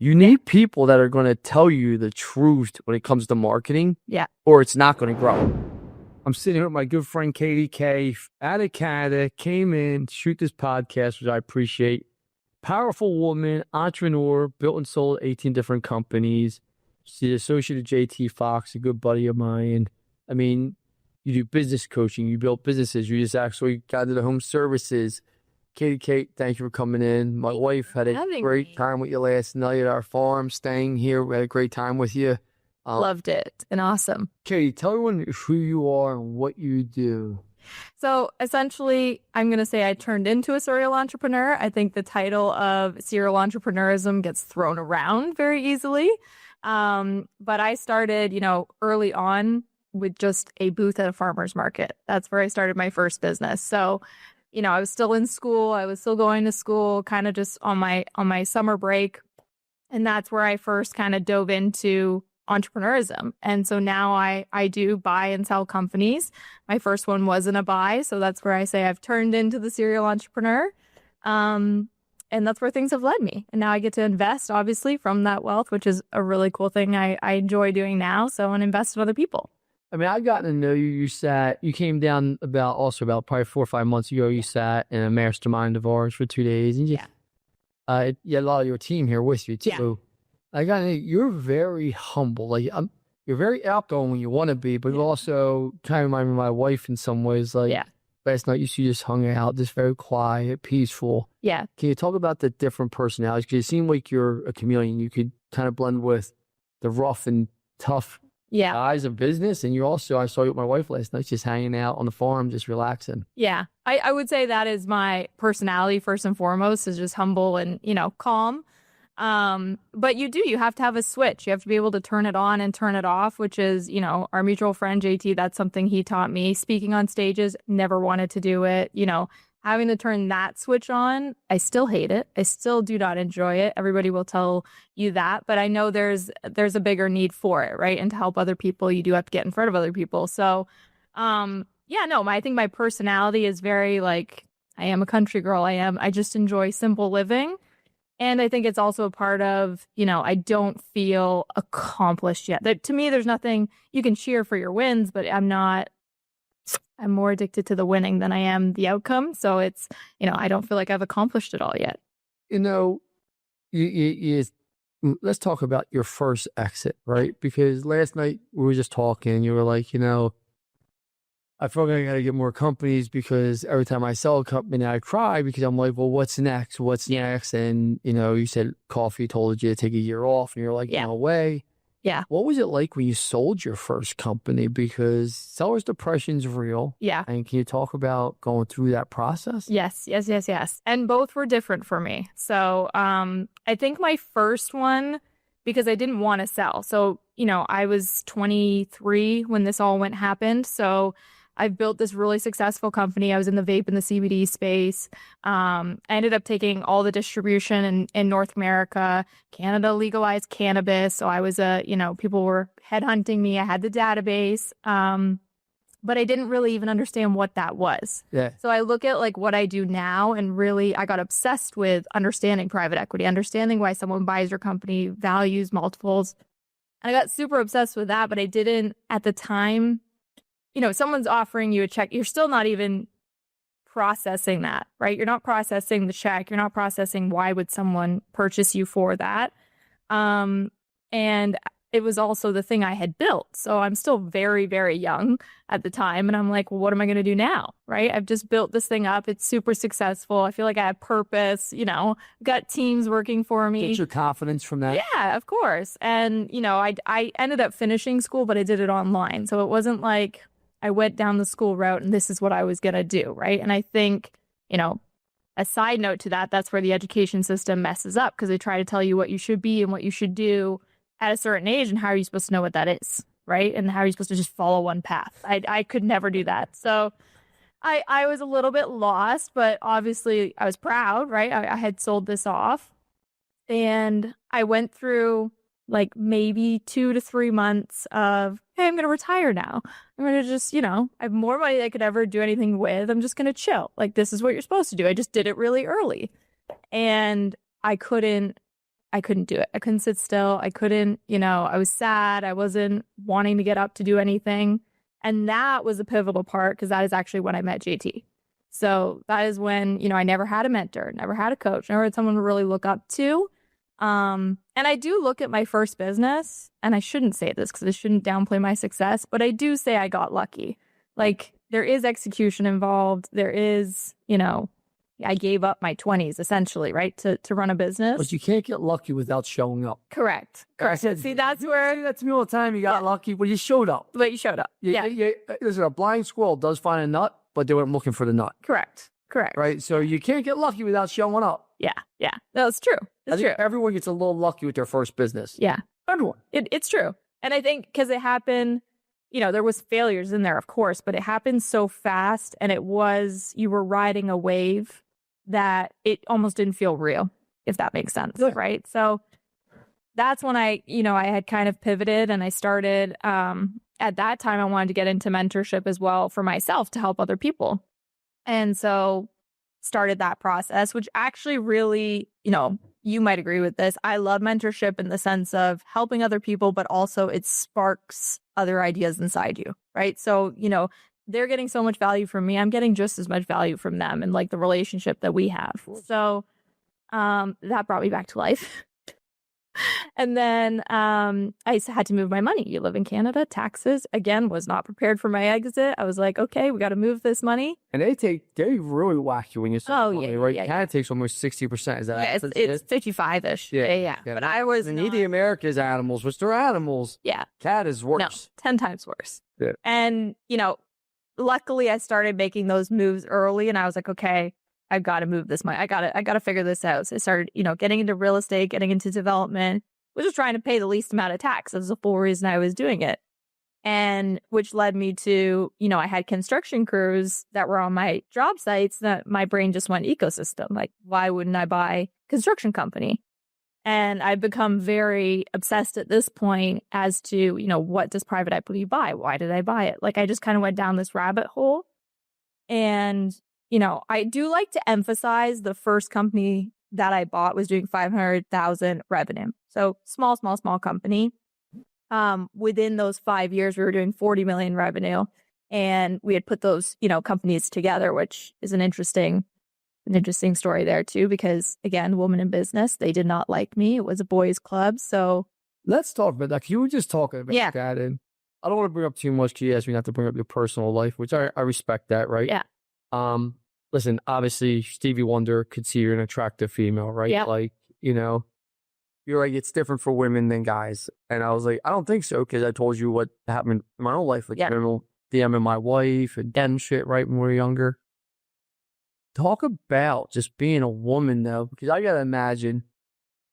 You need people that are going to tell you the truth when it comes to marketing. Yeah. Or it's not going to grow. I'm sitting here with my good friend Katie K out of Canada, came in, shoot this podcast, which I appreciate. Powerful woman, entrepreneur, built and sold 18 different companies. She's the associate of JT Fox, a good buddy of mine. I mean, you do business coaching, you build businesses, you just actually got into the home services. Katie Kate, thank you for coming in. My wife had a great time with you last night at our farm, staying here. We had a great time with you. Loved it and awesome. Katie, tell everyone who you are and what you do. So essentially, I'm going to say I turned into a serial entrepreneur. I think the title of serial entrepreneurism gets thrown around very easily. But I started, early on with just a booth at a farmer's market. That's where I started my first business. So, I was still in school. I was still going to school, kind of just on my summer break. And that's where I first kind of dove into entrepreneurism. And so now I do buy and sell companies. My first one wasn't a buy. So that's where I say I've turned into the serial entrepreneur. And that's where things have led me. And now I get to invest, obviously, from that wealth, which is a really cool thing I enjoy doing now. So, and invest in other people. I mean, I've gotten to know you. You came down about probably 4 or 5 months ago. You sat in a mastermind of ours for 2 days. And you had a lot of your team here with you, too. I got to know, you're very humble. Like, you're very outgoing when you want to be, but you also kind of remind me of my wife in some ways. Like, last night you just hung out, just very quiet, peaceful. Yeah. Can you talk about the different personalities? Because it seemed like you're a chameleon. You could kind of blend with the rough and tough guys of business. And you also, I saw you with my wife last night, just hanging out on the farm, just relaxing. Yeah. I would say that is my personality first and foremost, is just humble and, calm. But you have to have a switch. You have to be able to turn it on and turn it off, which is, our mutual friend JT, that's something he taught me. Speaking on stages, never wanted to do it. Having to turn that switch on, I still hate it. I still do not enjoy it. Everybody will tell you that, but I know there's a bigger need for it, right? And to help other people, you do have to get in front of other people. So, I think my personality is very like, I am a country girl. I just enjoy simple living. And I think it's also a part of, I don't feel accomplished yet. To me, there's nothing, you can cheer for your wins, but I'm more addicted to the winning than I am the outcome. So it's, I don't feel like I've accomplished it all yet. Let's talk about your first exit, right? Because last night we were just talking, you were like, I feel like I got to get more companies because every time I sell a company, I cry because I'm like, well, what's next? What's next? And, you said coffee told you to take a year off and you're like, no way. Yeah. What was it like when you sold your first company? Because seller's depression's real. Yeah. And can you talk about going through that process? Yes. And both were different for me. So I think my first one, because I didn't want to sell. So, I was 23 when this all happened. So I've built this really successful company. I was in the vape and the CBD space. I ended up taking all the distribution in North America. Canada legalized cannabis. So I was people were headhunting me. I had the database. But I didn't really even understand what that was. Yeah. So I look at like what I do now, and really I got obsessed with understanding private equity, understanding why someone buys your company, values, multiples. And I got super obsessed with that, but I didn't at the time. Someone's offering you a check, you're still not even processing that, right? You're not processing the check. You're not processing why would someone purchase you for that. And it was also the thing I had built. So I'm still very, very young at the time. And I'm like, well, what am I going to do now? Right? I've just built this thing up. It's super successful. I feel like I have purpose, got teams working for me. Get your confidence from that. Yeah, of course. And, I ended up finishing school, but I did it online. So it wasn't like I went down the school route and this is what I was going to do. Right. And I think, a side note to that, that's where the education system messes up, because they try to tell you what you should be and what you should do at a certain age, and how are you supposed to know what that is, right? And how are you supposed to just follow one path? I could never do that. So I was a little bit lost, but obviously I was proud, right? I had sold this off, and I went through like maybe 2 to 3 months of, hey, I'm going to retire now. I'm going to just, I have more money than I could ever do anything with. I'm just going to chill. Like, this is what you're supposed to do. I just did it really early. And I couldn't I couldn't do it. I couldn't sit still. I couldn't, I was sad. I wasn't wanting to get up to do anything. And that was a pivotal part because that is actually when I met JT. So that is when, I never had a mentor, never had a coach, never had someone to really look up to. And I do look at my first business, and I shouldn't say this because I shouldn't downplay my success, but I do say I got lucky. Like, there is execution involved. There is, I gave up my 20s essentially, right, to run a business. But you can't get lucky without showing up. Correct. See, that's where that's me all the time. You got lucky, but you showed up. But you showed up. Listen, a blind squirrel does find a nut, but they weren't looking for the nut. Correct. Right. So you can't get lucky without showing up. Yeah. No, it's true. It's true. Everyone gets a little lucky with their first business. Yeah. Everyone. It's true. And I think because it happened, there was failures in there, of course, but it happened so fast, and you were riding a wave that it almost didn't feel real, if that makes sense. Yeah. Right. So that's when I had kind of pivoted, and I started, at that time, I wanted to get into mentorship as well for myself to help other people. And so started that process, which actually really, you might agree with this. I love mentorship in the sense of helping other people, but also it sparks other ideas inside you, right? So, they're getting so much value from me. I'm getting just as much value from them and like the relationship that we have. So that brought me back to life. And then I had to move my money. You live in Canada, taxes, again, was not prepared for my exit. I was like, okay, we got to move this money. And they really whack you when you start money, right? Yeah, Canada takes almost 60%. Is that it's 55-ish. Yeah. But I was the America's animals, which they're animals. Yeah. Canada's worse. No, 10 times worse. Yeah. And, luckily I started making those moves early, and I was like, okay, I've got to move this money. I got to figure this out. So I started, getting into real estate, getting into development, was just trying to pay the least amount of tax. That was the full reason I was doing it. And which led me to, I had construction crews that were on my job sites that my brain just went ecosystem. Like, why wouldn't I buy construction company? And I've become very obsessed at this point as to, what does private equity buy? Why did I buy it? Like, I just kind of went down this rabbit hole. And I do like to emphasize the first company that I bought was doing 500,000 revenue. So small company. Within those 5 years, we were doing 40 million revenue, and we had put those, companies together, which is an interesting story there too, because again, woman in business, they did not like me. It was a boys' club. So let's talk about that. You were just talking about that, and I don't want to bring up too much because you asked me not to bring up your personal life, which I respect that, right? Yeah. Listen, obviously Stevie Wonder could see you're an attractive female, right? Yeah. Like, you're like, it's different for women than guys. And I was like, I don't think so, because I told you what happened in my own life. Like, DMing my wife and getting shit right when we were younger. Talk about just being a woman, though, because I got to imagine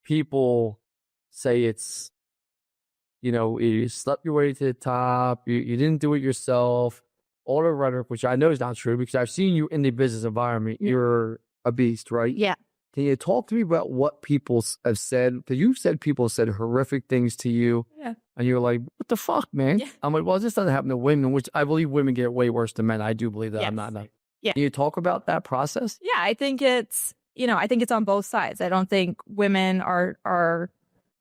people say it's, you slept your way to the top, you didn't do it yourself. All the rhetoric, which I know is not true because I've seen you in the business environment. Yeah. You're a beast, right? Yeah. Can you talk to me about what people have said? Because you've said people have said horrific things to you. Yeah. And you're like, what the fuck, man? Yeah. I'm like, well, this doesn't happen to women, which I believe women get way worse than men. I do believe that. Yes. I'm not. Yeah. Can you talk about that process? Yeah, I think it's, on both sides. I don't think women are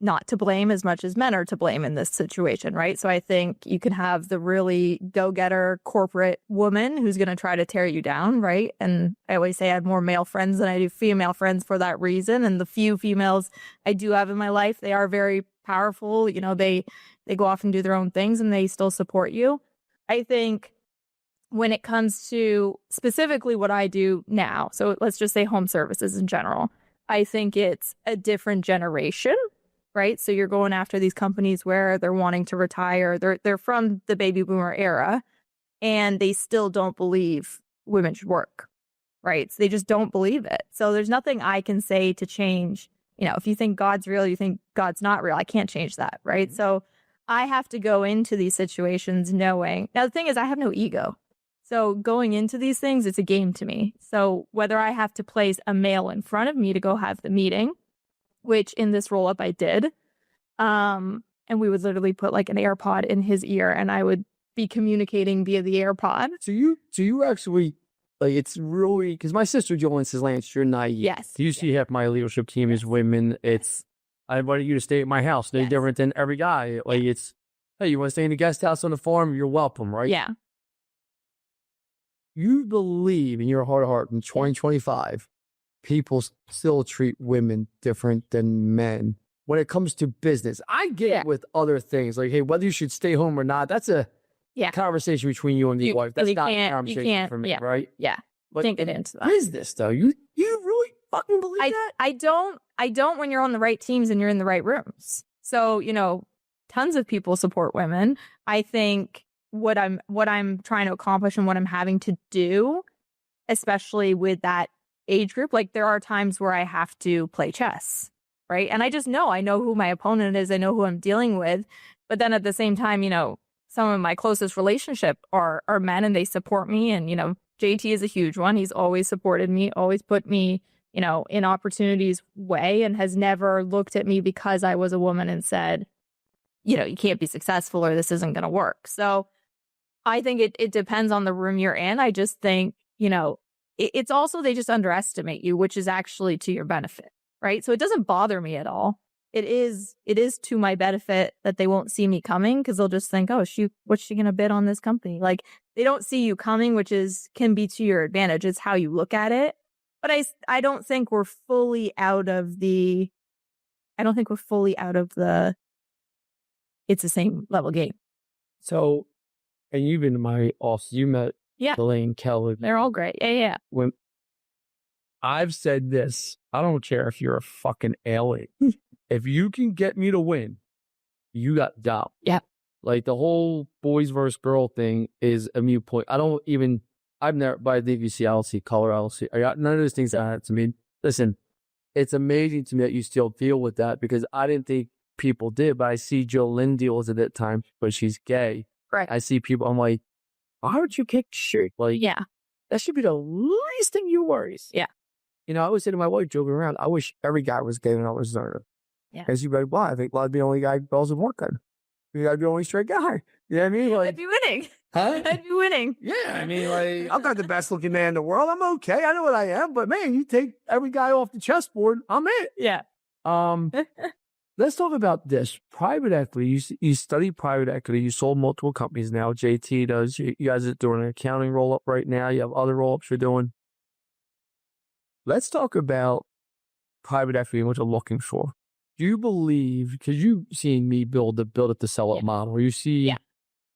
not to blame as much as men are to blame in this situation, right? So I think you can have the really go-getter corporate woman who's going to try to tear you down, right? And I always say I have more male friends than I do female friends for that reason. And the few females I do have in my life, they are very powerful. They go off and do their own things, and they still support you. I think when it comes to specifically what I do now, so let's just say home services in general, I think it's a different generation. Right. So you're going after these companies where they're wanting to retire. They're from the baby boomer era, and they still don't believe women should work. Right. So they just don't believe it. So there's nothing I can say to change. If you think God's real, you think God's not real. I can't change that. Right. So I have to go into these situations knowing. Now, the thing is, I have no ego. So going into these things, it's a game to me. So whether I have to place a male in front of me to go have the meeting, which in this roll-up I did. And we would literally put like an AirPod in his ear, and I would be communicating via the AirPod. So you actually, like, it's really, because my sister Joanne says, Lance, you're naive. Yes. You see half my leadership team is women. It's I invited you to stay at my house. No different than every guy. Like it's, hey, you want to stay in the guest house on the farm? You're welcome, right? Yeah. You believe in your heart of heart in 2025, people still treat women different than men when it comes to business. I get it with other things like, hey, whether you should stay home or not, that's a conversation between you and your wife. That's not a conversation for me, right? Yeah. But Think it into that. Business though, you really fucking believe that? I don't when you're on the right teams and you're in the right rooms. So, tons of people support women. I think what I'm trying to accomplish and what I'm having to do, especially with that age group, like there are times where I have to play chess, right? And I know who my opponent is. I know who I'm dealing with. But then at the same time, some of my closest relationship are men and they support me. And, JT is a huge one. He's always supported me, always put me, in opportunities way and has never looked at me because I was a woman and said, you can't be successful or this isn't going to work. So I think it depends on the room you're in. I just think, it's also they just underestimate you, which is actually to your benefit, right? So it doesn't bother me at all. It is to my benefit that they won't see me coming because they'll just think, oh, what's she going to bid on this company? Like they don't see you coming, which can be to your advantage. It's how you look at it. But I don't think we're fully out of the, it's the same level game. So, and you've been to my office, you met Elaine Kelly. They're all great. Yeah. When I've said this, I don't care if you're a fucking alien. If you can get me to win, you got down. Yeah. Like the whole boys versus girl thing is a mute point. I've never, but I think you see, I don't see color, I don't see, none of those things that to me. Listen, it's amazing to me that you still deal with that because I didn't think people did, but I see Jolynn deals at that time, but she's gay. Right. I see people, I'm like, why would you kick shit? Like, that should be the least thing you worries. Yeah. I always say to my wife, joking around, I wish every guy was gay when I was younger. Yeah. And she'd be like, why? I think I'd be the only guy girls would work on. I'd be the only straight guy. You know what I mean? Like, I'd be winning. Huh? I'd be winning. Yeah, I mean, like, I'm not the best looking man in the world. I'm okay. I know what I am. But man, you take every guy off the chessboard, I'm it. Yeah. Let's talk about this. Private equity. You study private equity. You sold multiple companies now. JT does. You guys are doing an accounting roll-up right now. You have other roll-ups you're doing. Let's talk about private equity and what you're looking for. Do you believe, because you've seen me build it to sell it model, you see,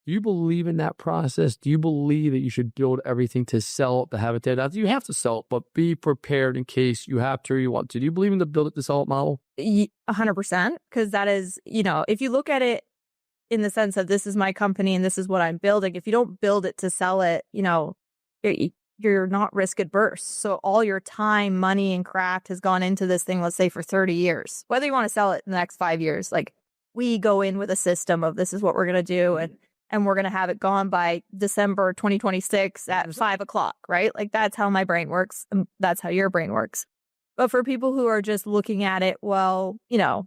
do you believe in that process? Do you believe that you should build everything to sell it, to have it there? Not that you have to sell it, but be prepared in case you have to or you want to. Do you believe in the build it to sell it model? 100%. Because that is, if you look at it in the sense of this is my company and this is what I'm building, if you don't build it to sell it, you're not risk adverse. So all your time, money, and craft has gone into this thing, let's say for 30 years, whether you want to sell it in the next 5 years. Like we go in with a system of this is what we're going to do. And we're going to have it gone by December 2026 at 5:00, right? Like that's how my brain works. And that's how your brain works. But for people who are just looking at it, well,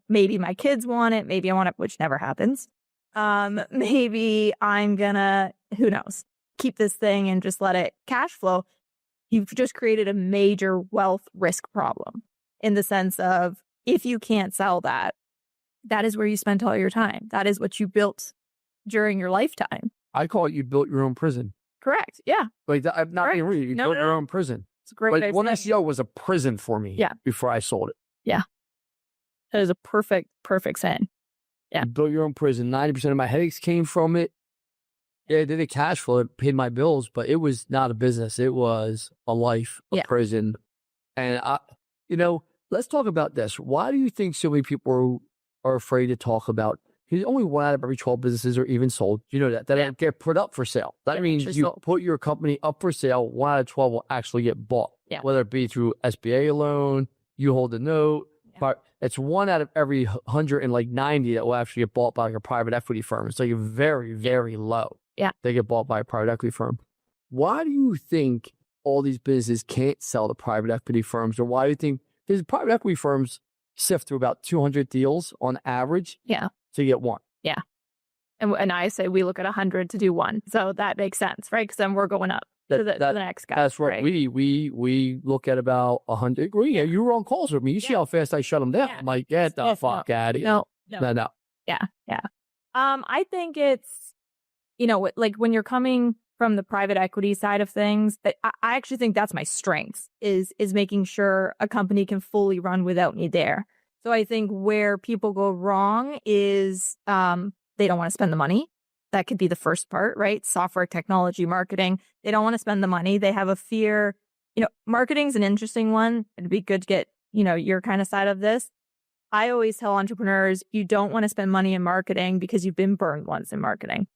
maybe my kids want it. Maybe I want it, which never happens. Maybe I'm gonna, who knows, keep this thing and just let it cash flow. You've just created a major wealth risk problem in the sense of if you can't sell that, that is where you spent all your time. That is what you built during your lifetime. I call it you built your own prison. Correct. Yeah. Like that, I'm not being rude. You built your own prison. It's a great way of one saying SEO was a prison for me before I sold it. Yeah. That is a perfect saying. Yeah. You built your own prison. 90% of my headaches came from it. Yeah, it did a cash flow. It paid my bills, but it was not a business. It was a life, a prison. And let's talk about this. Why do you think so many people are afraid to talk about? Because only 1 out of every 12 businesses are even sold. You know that get put up for sale. That means you put your company up for sale. 1 out of 12 will actually get bought. Yeah. Whether it be through SBA loan, you hold the note. But it's 1 out of every 190 that will actually get bought by a private equity firm. It's like very, very low. Yeah. They get bought by a private equity firm. Why do you think all these businesses can't sell to private equity firms? Or why do you think, because private equity firms sift through about 200 deals on average to get one. Yeah. And I say we look at 100 to do one. So that makes sense, right? Because then we're going up. to the next guy. That's right. We look at about 100. Yeah, you were on calls with me. You see how fast I shut them down. I'm like, get the fuck out of here. No. No. Yeah. I think it's, like when you're coming from the private equity side of things, that I actually think that's my strength is making sure a company can fully run without me there. So I think where people go wrong is they don't want to spend the money. That could be the first part, right? Software, technology, marketing. They don't want to spend the money. They have a fear. Marketing's an interesting one. It'd be good to get, your kind of side of this. I always tell entrepreneurs, you don't want to spend money in marketing because you've been burned once in marketing,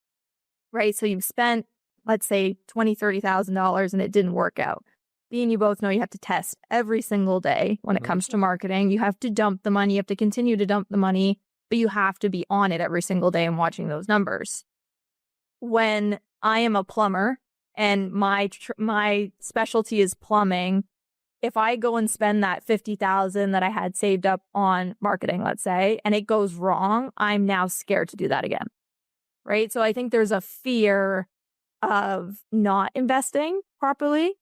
right? So you've spent, let's say, $20,000, $30,000 and it didn't work out. Me and you both know you have to test every single day when it comes to marketing. You have to dump the money. You have to continue to dump the money, but you have to be on it every single day and watching those numbers. When I am a plumber and my specialty is plumbing, if I go and spend that $50,000 that I had saved up on marketing, let's say, and it goes wrong, I'm now scared to do that again, right? So I think there's a fear of not investing properly,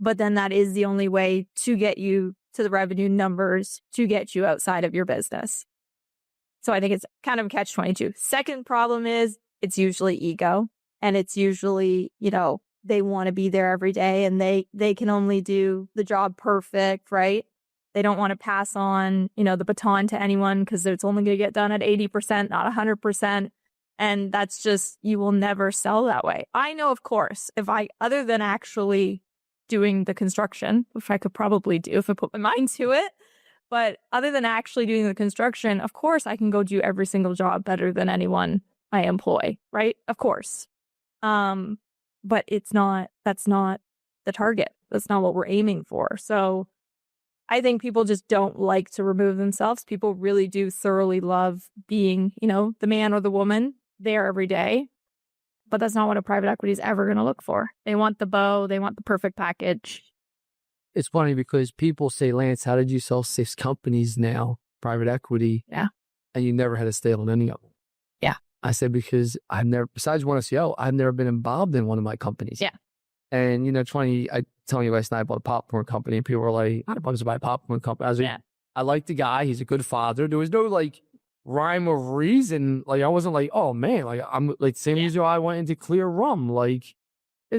but then that is the only way to get you to the revenue numbers to get you outside of your business. So I think it's kind of a catch-22. Second problem is it's usually ego, and it's usually, they want to be there every day and they can only do the job perfect, right? They don't want to pass on, the baton to anyone because it's only going to get done at 80%, not 100%. And that's just, you will never sell that way. I know, of course, other than actually doing the construction, which I could probably do if I put my mind to it, but other than actually doing the construction, of course, I can go do every single job better than anyone I employ, right? Of course. But that's not the target. That's not what we're aiming for. So I think people just don't like to remove themselves. People really do thoroughly love being, the man or the woman there every day. But that's not what a private equity is ever going to look for. They want the bow. They want the perfect package. It's funny because people say, Lance, how did you sell 6 companies now, private equity? Yeah. And you never had a stake on any of them. Yeah. I said, because besides one SEO, I've never been involved in one of my companies. Yeah. And, I telling you last night about a popcorn company, and people were like, how the fuck is buy a popcorn company? I was like, I like the guy. He's a good father. There was no rhyme or reason. I wasn't like, oh man, I'm same as I went into Clear Rum.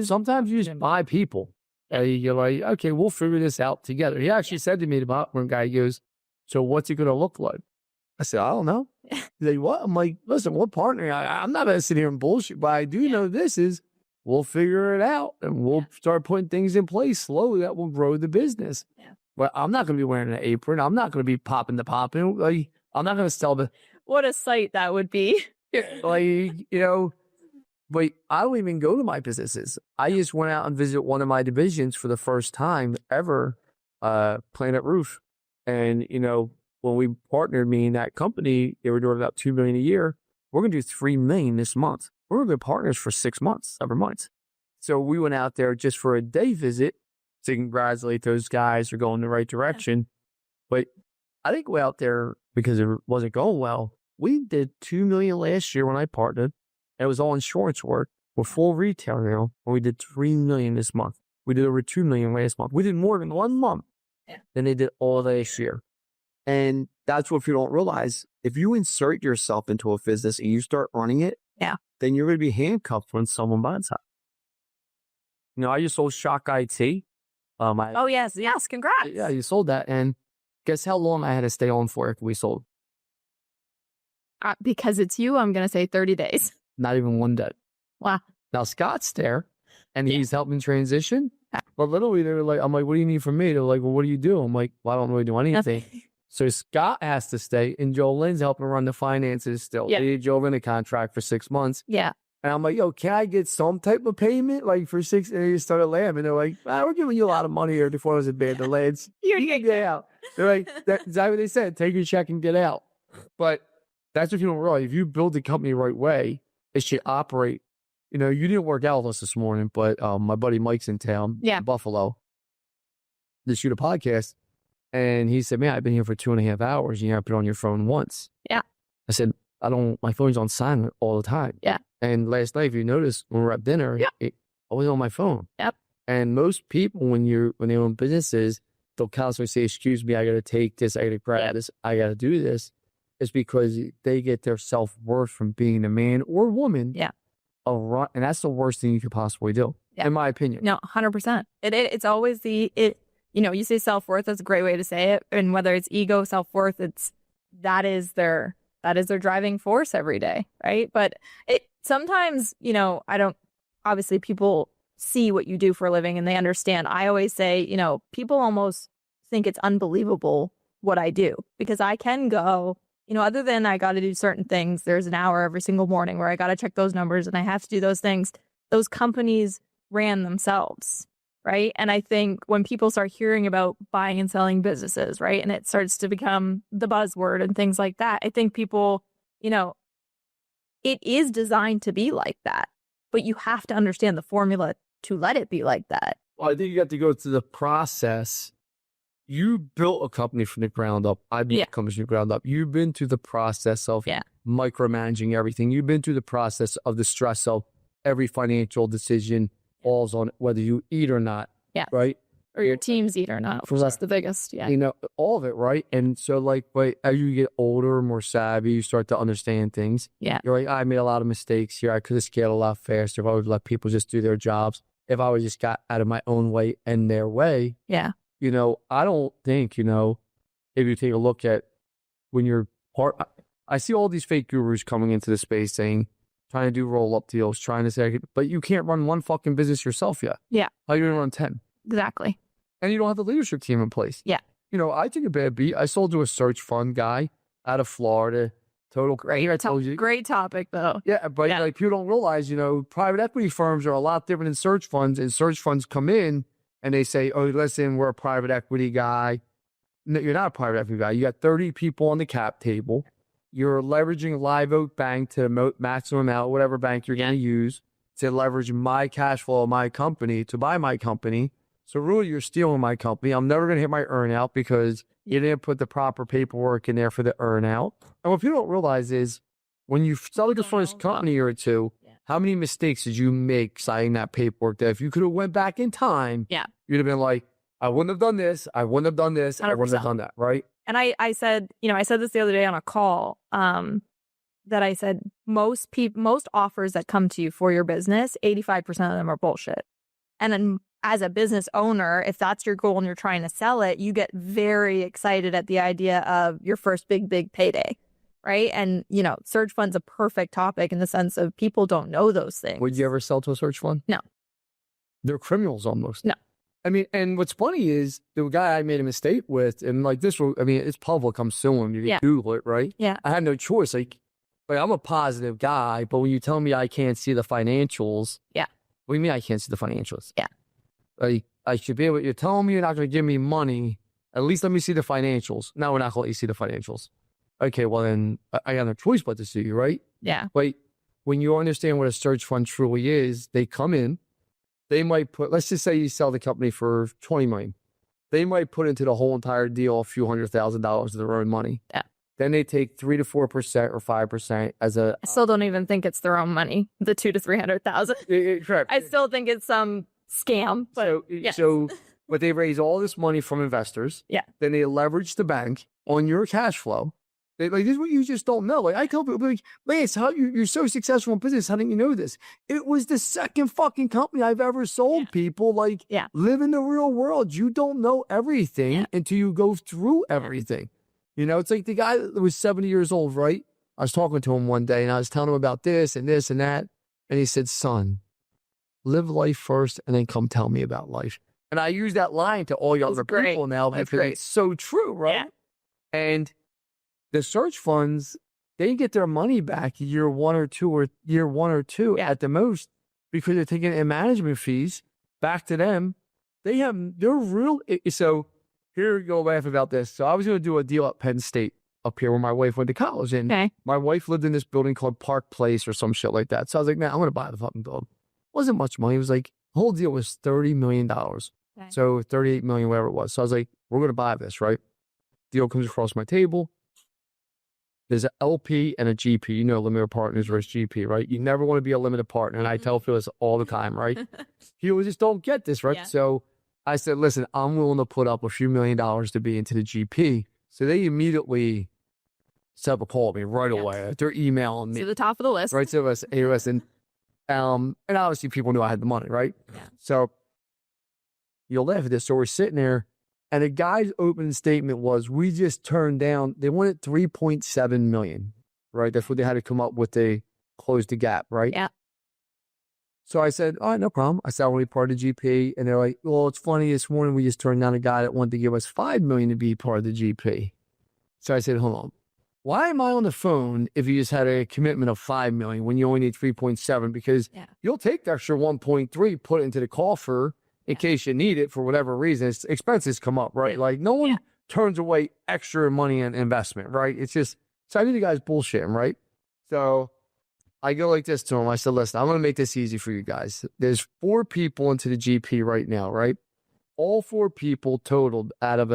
Sometimes you just buy people. You're like, okay, we'll figure this out together. He actually said to me, the popcorn guy, he goes, so what's it going to look like? I said, I don't know. He's like, what? I'm like, listen, we're partnering. I'm not going to sit here and bullshit, but I do know this is, we'll figure it out and we'll start putting things in place slowly that will grow the business. Yeah. But I'm not going to be wearing an apron. I'm not going to be popping the popping. I'm not going to sell the. What a sight that would be. But I don't even go to my businesses. I just went out and visited one of my divisions for the first time ever, Planet Roof. And, when we partnered me in that company, they were doing about $2 million a year. We're going to do $3 million this month. We're going to be partners for 6 months, 7 months. So we went out there just for a day visit to congratulate those guys for going the right direction. But I didn't go out there because it wasn't going well. We did $2 million last year when I partnered. And it was all insurance work. We're full retail now, and we did $3 million this month. We did over $2 million last month. We did more in 1 month than they did all last year. And that's what people don't realize. If you insert yourself into a business and you start running it, then you're going to be handcuffed when someone buys it. I just sold Shock IT. Oh, yes. Congrats. Yeah, you sold that. And guess how long I had to stay on for after we sold? Because it's you, I'm going to say 30 days. Not even 1 day. Wow. Now, Scott's there, and he's helping transition. But literally, they're like, I'm like, what do you need from me? They're like, well, what do you do? I'm like, well, I don't really do anything. So Scott has to stay, and Jolene's helping run the finances still. Yeah. They did Joe in a contract for 6 months. Yeah. And I'm like, yo, can I get some type of payment for 6? And they started laughing. They're like, we're giving you a lot of money here before I was in bed. The lads, you can get out. They're like, that's exactly what they said. Take your check and get out. But that's what you don't realize. If you build the company the right way, it should operate. You didn't work out with us this morning, but my buddy Mike's in town, in Buffalo, to shoot a podcast. And he said, man, I've been here for 2.5 hours. You have to put it on your phone once. Yeah. I said, my phone's on silent all the time. Yeah. And last night, if you noticed, when we were at dinner, always on my phone. Yep. And most people, when they own businesses, they'll constantly say, "Excuse me, I got to take this, I got to grab this, I got to do this." It's because they get their self-worth from being a man or woman. Yeah. And that's the worst thing you could possibly do, in my opinion. No, 100%. It's always you say self-worth, that's a great way to say it. And whether it's ego, self-worth, that is their driving force every day. Right. But sometimes, obviously people see what you do for a living and they understand. I always say, people almost think it's unbelievable what I do, because I can go, other than I got to do certain things, there's an hour every single morning where I got to check those numbers and I have to do those things. Those companies ran themselves, right? And I think when people start hearing about buying and selling businesses, right, and it starts to become the buzzword and things like that, I think people, it is designed to be like that, but you have to understand the formula to let it be like that. Well, I think you have to go through the process. You built a company from the ground up. I built a company from the ground up. You've been through the process of micromanaging everything. You've been through the process of the stress of every financial decision falls on whether you eat or not. Yeah. Right? Or your teams eat or not, which is the biggest. Yeah. All of it, right? And so, as you get older, more savvy, you start to understand things. Yeah. You're like, I made a lot of mistakes here. I could have scaled a lot faster if I would let people just do their jobs. If I would just got out of my own way and their way. Yeah. I don't think, if you take a look at when you're I see all these fake gurus coming into the space saying, trying to do roll-up deals, trying to say, but you can't run one fucking business yourself yet. Yeah. How are you going to run 10? Exactly. And you don't have the leadership team in place. Yeah. I took a bad beat. I sold to a search fund guy out of Florida. Great topic, though. Yeah, but people don't realize, private equity firms are a lot different than search funds, and search funds come in and they say, "Oh, listen, we're a private equity guy." No, you're not a private equity guy. You got 30 people on the cap table. You're leveraging Live Oak Bank to the maximum amount, whatever bank you're going to use, to leverage my cash flow of my company to buy my company. So really, you're stealing my company. I'm never going to hit my earnout because you didn't put the proper paperwork in there for the earnout. And what people don't realize is when you sell the first company or two, how many mistakes did you make signing that paperwork that if you could have went back in time, you'd have been like, I wouldn't have done this. I wouldn't have done this. 100%. I wouldn't have done that. Right. And I said this the other day on a call, that I said, most offers that come to you for your business, 85% of them are bullshit. And then as a business owner, if that's your goal and you're trying to sell it, you get very excited at the idea of your first big payday. Right. And, search fund's a perfect topic in the sense of people don't know those things. Would you ever sell to a search fund? No. They're criminals almost. No. I mean, and what's funny is the guy I made a mistake with, and it's public, I'm suing you. You can Google it, right? Yeah. I had no choice. Like I'm a positive guy, but when you tell me I can't see the financials. Yeah. What do you mean I can't see the financials? Yeah. I should be able, you're telling me you're not going to give me money. At least let me see the financials. No, we're not going to let you see the financials. Okay, well then I got no choice but to see you, right? Yeah. But when you understand what a search fund truly is, they come in, they might put, let's just say you sell the company for $20 million. They might put into the whole entire deal a few $100,000 of their own money. Yeah. Then they take 3 to 4% or 5% as a. I still don't even think it's their own money. The 200,000 to 300,000. Correct. I still think it's some scam. But but they raise all this money from investors. Yeah. Then they leverage the bank on your cash flow. This is what you just don't know. I tell people, Lance, how you're so successful in business. How didn't you know this? It was the second fucking company I've ever sold. People live in the real world. You don't know everything until you go through everything. It's like the guy that was 70 years old, right? I was talking to him one day and I was telling him about this and this and that. And he said, son, live life first and then come tell me about life. And I use that line to all your other people now because it's so true, right? Yeah. And the search funds, they get their money back year one or two at the most because they're taking in management fees back to them. They're real. So here you go laugh about this. So I was going to do a deal at Penn State up here where my wife went to college. And my wife lived in this building called Park Place or some shit like that. So I was like, man, I'm going to buy the fucking building. Wasn't much money. It was like, the whole deal was $30 million. So 38 million, whatever it was. So I was like, we're going to buy this, right? Deal comes across my table. There's an LP and a GP. You know, limited partners versus GP, right? You never want to be a limited partner. And I tell Phil this all the time, right? People just don't get this, right? Yeah. So I said, listen, I'm willing to put up a few $1 million to be into the GP. So they immediately set up a call with me right away. They're emailing me. To the top of the list. Right. So and obviously people knew I had the money, right? Yeah. So you'll laugh at this. So we're sitting there, and the guy's opening statement was, we just turned down, they wanted 3.7 million, right? That's what they had to come up with to close the gap, right? Yeah. So I said, all right, no problem. I said, I want to be part of the GP. And they're like, well, it's funny, this morning we just turned down a guy that wanted to give us 5 million to be part of the GP. So I said, hold on. Why am I on the phone if you just had a commitment of 5 million when you only need 3.7? Because you'll take the extra 1.3, put it into the coffer in case you need it for whatever reason. It's, expenses come up, right? Like no one turns away extra money in investment, right? It's just, so I knew the guy's bullshitting, right? So I go like this to him. I said, listen, I'm going to make this easy for you guys. There's 4 people into the GP right now, right? All 4 people totaled out of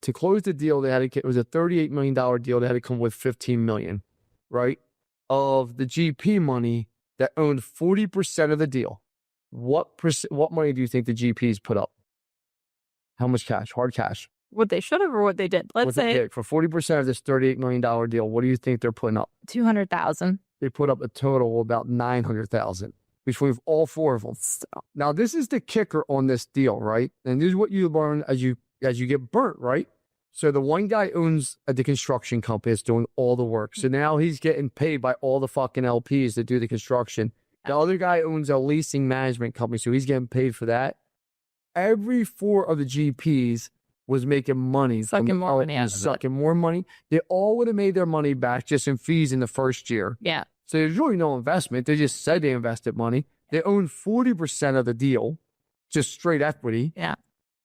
to close the deal, they had to, it was a $38 million deal. They had to come with 15 million, right? Of the GP money that owned 40% of the deal. What money do you think the GPs put up? How much cash? Hard cash. What they should have or what they did. Let's say for 40% of this $38 million deal, what do you think they're putting up? 200,000. They put up a total of about 900,000 between all 4 of them. Now, this is the kicker on this deal, right? And this is what you learn as you get burnt, right? So the one guy owns the construction company that's doing all the work. So now he's getting paid by all the fucking LPs that do the construction. The other guy owns a leasing management company, so he's getting paid for that. Every 4 of the GPs was making money. Sucking more money out of it. Sucking more money. They all would have made their money back just in fees in the first year. Yeah. So there's really no investment. They just said they invested money. They own 40% of the deal, just straight equity. Yeah.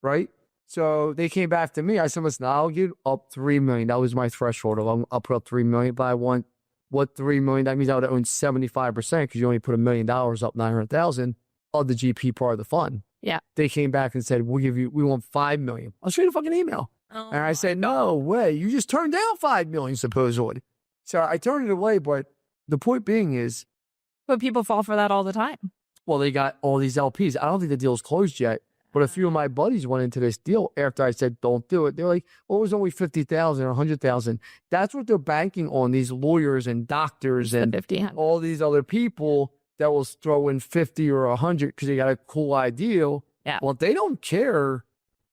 Right? So they came back to me. I said, listen, I'll give up 3 million. That was my threshold. I'll put up 3 million, but I want what 3 million? That means I would own 75% because you only put $1 million up 900,000 of the GP part of the fund. Yeah. They came back and said, we want 5 million. I'll show you the fucking email. Oh. And I said, no way. You just turned down 5 million, supposedly. So I turned it away. But the point being is. But people fall for that all the time. Well, they got all these LPs. I don't think the deal's closed yet. But a few of my buddies went into this deal after I said, don't do it. They're like, well, it was only 50,000 or 100,000. That's what they're banking on, these lawyers and doctors and 50, all these other people that will throw in 50 or 100 because they got a cool idea. Yeah. Well, they don't care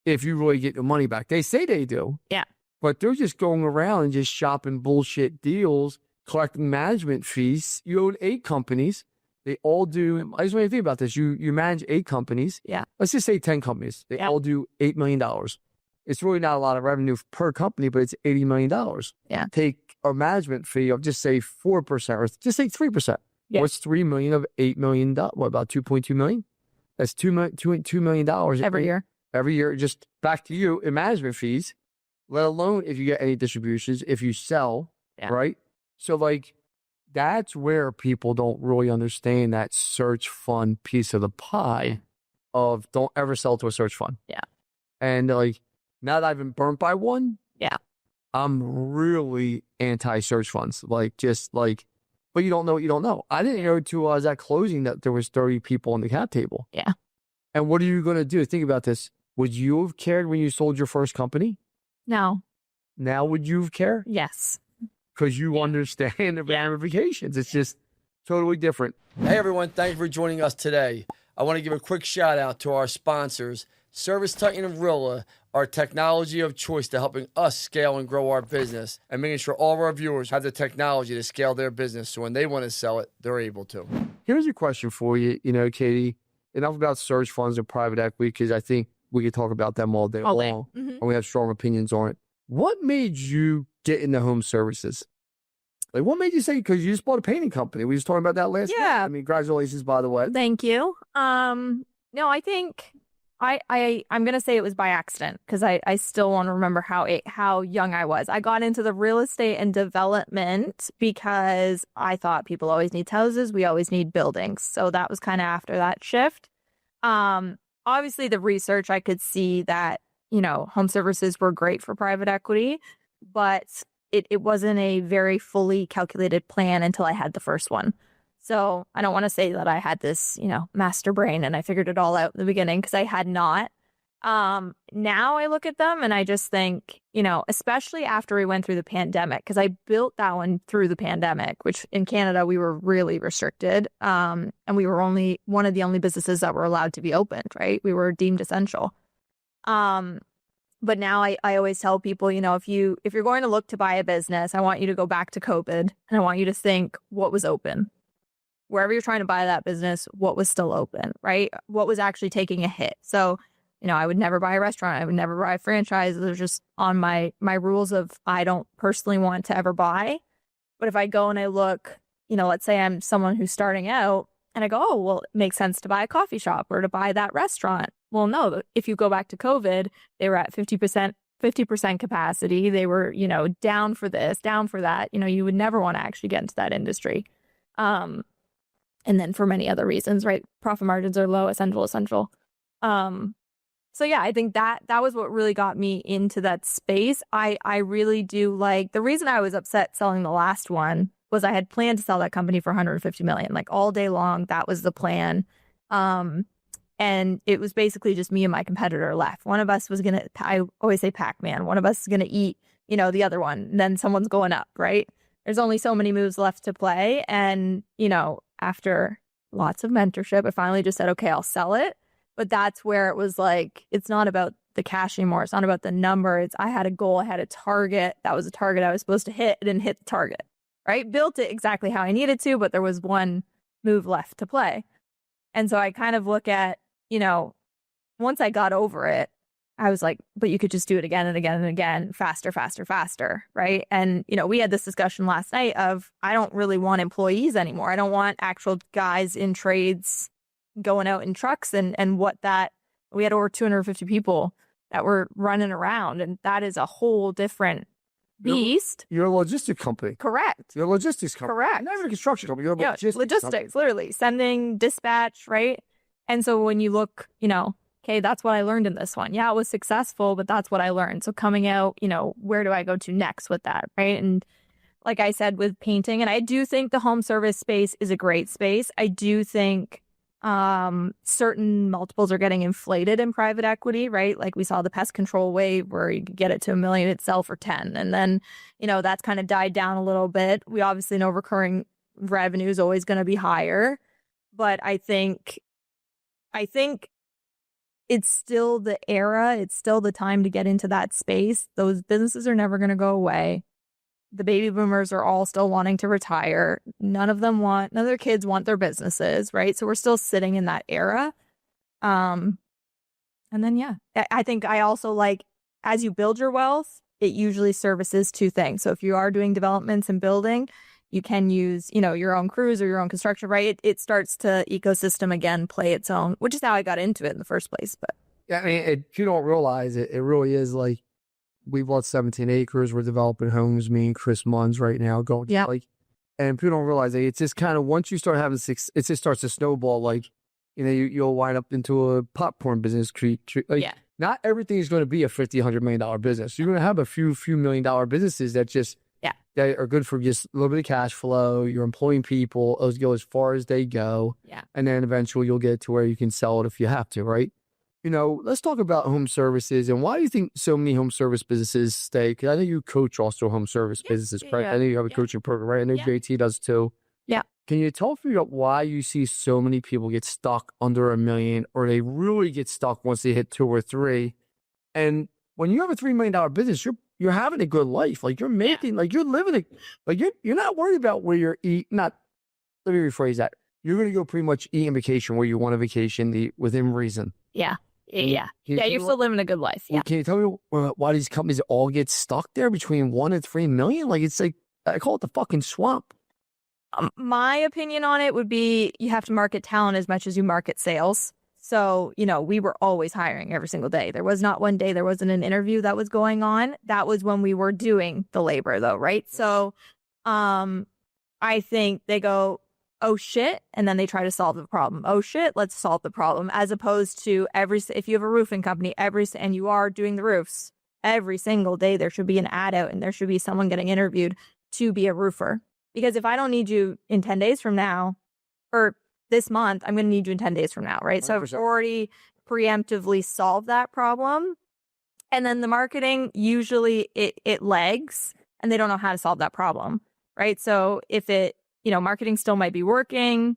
if you really get your money back. They say they do. Yeah. But they're just going around and just shopping bullshit deals, collecting management fees. You own 8 companies. They all do. I just want you to think about this. You manage 8 companies. Yeah. Let's just say 10 companies. They all do $8 million. It's really not a lot of revenue per company, but it's $80 million. Yeah. Take a management fee of just say 4% or just say 3%. Yeah. What's 3 million of $8 million? What about 2.2 million? That's $2 million every year. Every year, just back to you in management fees, let alone if you get any distributions, if you sell, right? So like, that's where people don't really understand that search fund piece of the pie of don't ever sell to a search fund. Yeah. And like, now that I've been burnt by one, I'm really anti-search funds. Like, just like, but you don't know what you don't know. I didn't know till I was at closing that there was 30 people on the cap table. Yeah. And what are you going to do? Think about this. Would you have cared when you sold your first company? No. Now would you have cared? Yes. Because you understand the ramifications. It's just totally different. Hey, everyone. Thank you for joining us today. I want to give a quick shout out to our sponsors, Service Titan and Rilla, our technology of choice to helping us scale and grow our business and making sure all of our viewers have the technology to scale their business so when they want to sell it, they're able to. Here's a question for you, Katie. Enough about search funds and private equity because I think we could talk about them all day long. Mm-hmm. And we have strong opinions on it. What made you get into home services? Like, what made you say, because you just bought a painting company. We just talking about that last week. I mean, congratulations, by the way. Thank you. No, I think I'm going to say it was by accident because I still want to remember how young I was. I got into the real estate and development because I thought people always need houses. We always need buildings. So that was kind of after that shift. Obviously, the research, I could see that, home services were great for private equity, but it wasn't a very fully calculated plan until I had the first one. So I don't want to say that I had this, master brain and I figured it all out in the beginning, because I had not. Now I look at them and I just think, especially after we went through the pandemic, because I built that one through the pandemic, which in Canada we were really restricted. And we were only one of the only businesses that were allowed to be opened, right? We were deemed essential. But now I always tell people, if you're going to look to buy a business, I want you to go back to COVID and I want you to think what was open. Wherever you're trying to buy that business, what was still open, right? What was actually taking a hit. So, I would never buy a restaurant. I would never buy a franchise. They're just on my rules of I don't personally want to ever buy. But if I go and I look, let's say I'm someone who's starting out and I go, oh, well, it makes sense to buy a coffee shop or to buy that restaurant. Well, no, if you go back to COVID, they were at 50% capacity. They were, down for this, down for that. You would never want to actually get into that industry. And then for many other reasons, right? Profit margins are low, essential. So yeah, I think that was what really got me into that space. I really do like, the reason I was upset selling the last one was I had planned to sell that company for $150 million, like all day long. That was the plan. And it was basically just me and my competitor left. One of us was going to, I always say Pac-Man, one of us is going to eat, the other one, and then someone's going up, right? There's only so many moves left to play. And, after lots of mentorship, I finally just said, okay, I'll sell it. But that's where it was like, it's not about the cash anymore. It's not about the number. I had a goal. I had a target. That was a target I was supposed to hit. I didn't hit the target, right? Built it exactly how I needed to, but there was one move left to play. And so I kind of look at, once I got over it, I was like, but you could just do it again and again and again, faster, right? And, we had this discussion last night of, I don't really want employees anymore. I don't want actual guys in trades going out in trucks and we had over 250 people that were running around, and that is a whole different beast. You're a logistics company. Correct. You're a logistics company. Correct. Not even a construction company. You're a logistics company. Literally sending, dispatch, right? And so when you look, okay, that's what I learned in this one. Yeah, it was successful, but that's what I learned. So coming out, where do I go to next with that, right? And like I said, with painting, and I do think the home service space is a great space. I do think certain multiples are getting inflated in private equity, right? Like we saw the pest control wave where you could get it to $1 million itself for 10. And then, that's kind of died down a little bit. We obviously know recurring revenue is always going to be higher, but I think it's still the era. It's still the time to get into that space. Those businesses are never going to go away. The baby boomers are all still wanting to retire. None of their kids want their businesses, right? So we're still sitting in that era. And then, yeah, I think I also like, as you build your wealth, it usually services two things. So if you are doing developments and building, you can use, your own crews or your own construction, right? It starts to ecosystem again, play its own, which is how I got into it in the first place. But yeah, I mean, if you don't realize it, it really is like, we bought 17 acres. We're developing homes. Me and Chris Munns right now going. Yeah. And people don't realize it. It's just kind of, once you start having it just starts to snowball. Like, you'll wind up into a popcorn business. Not everything is going to be a $50, $100 million business. You're going to have a few $1 million businesses that just, that are good for just a little bit of cash flow. You're employing people. Those go as far as they go. Yeah. And then eventually you'll get to where you can sell it if you have to, right? Let's talk about home services and why do you think so many home service businesses stay? Because I know you coach also home service businesses, right? I know you have a coaching program, right? I know JT does too. Yeah. Can you tell me about why you see so many people get stuck under $1 million, or they really get stuck once they hit 2 or 3? And when you have a $3 million business, you're having a good life. Like you're making, like you're living it. Like you're not worried about where you're eating. Let me rephrase that. You're going to go pretty much eat on vacation where you want a vacation within reason. Yeah. Yeah. You're still living a good life. Yeah. Can you tell me why these companies all get stuck there between 1 and 3 million? Like, it's like, I call it the fucking swamp. My opinion on it would be you have to market talent as much as you market sales. So, we were always hiring every single day. There was not one day there wasn't an interview that was going on. That was when we were doing the labor though, right? So, I think they go, oh shit, and then they try to solve the problem. Oh shit, let's solve the problem. As opposed to if you have a roofing company, and you are doing the roofs, every single day there should be an ad out and there should be someone getting interviewed to be a roofer. Because if I don't need you in 10 days from now or this month, I'm going to need you in 10 days from now, right? 100%. So I've already preemptively solved that problem. And then the marketing, usually it lags and they don't know how to solve that problem, right? So if marketing still might be working.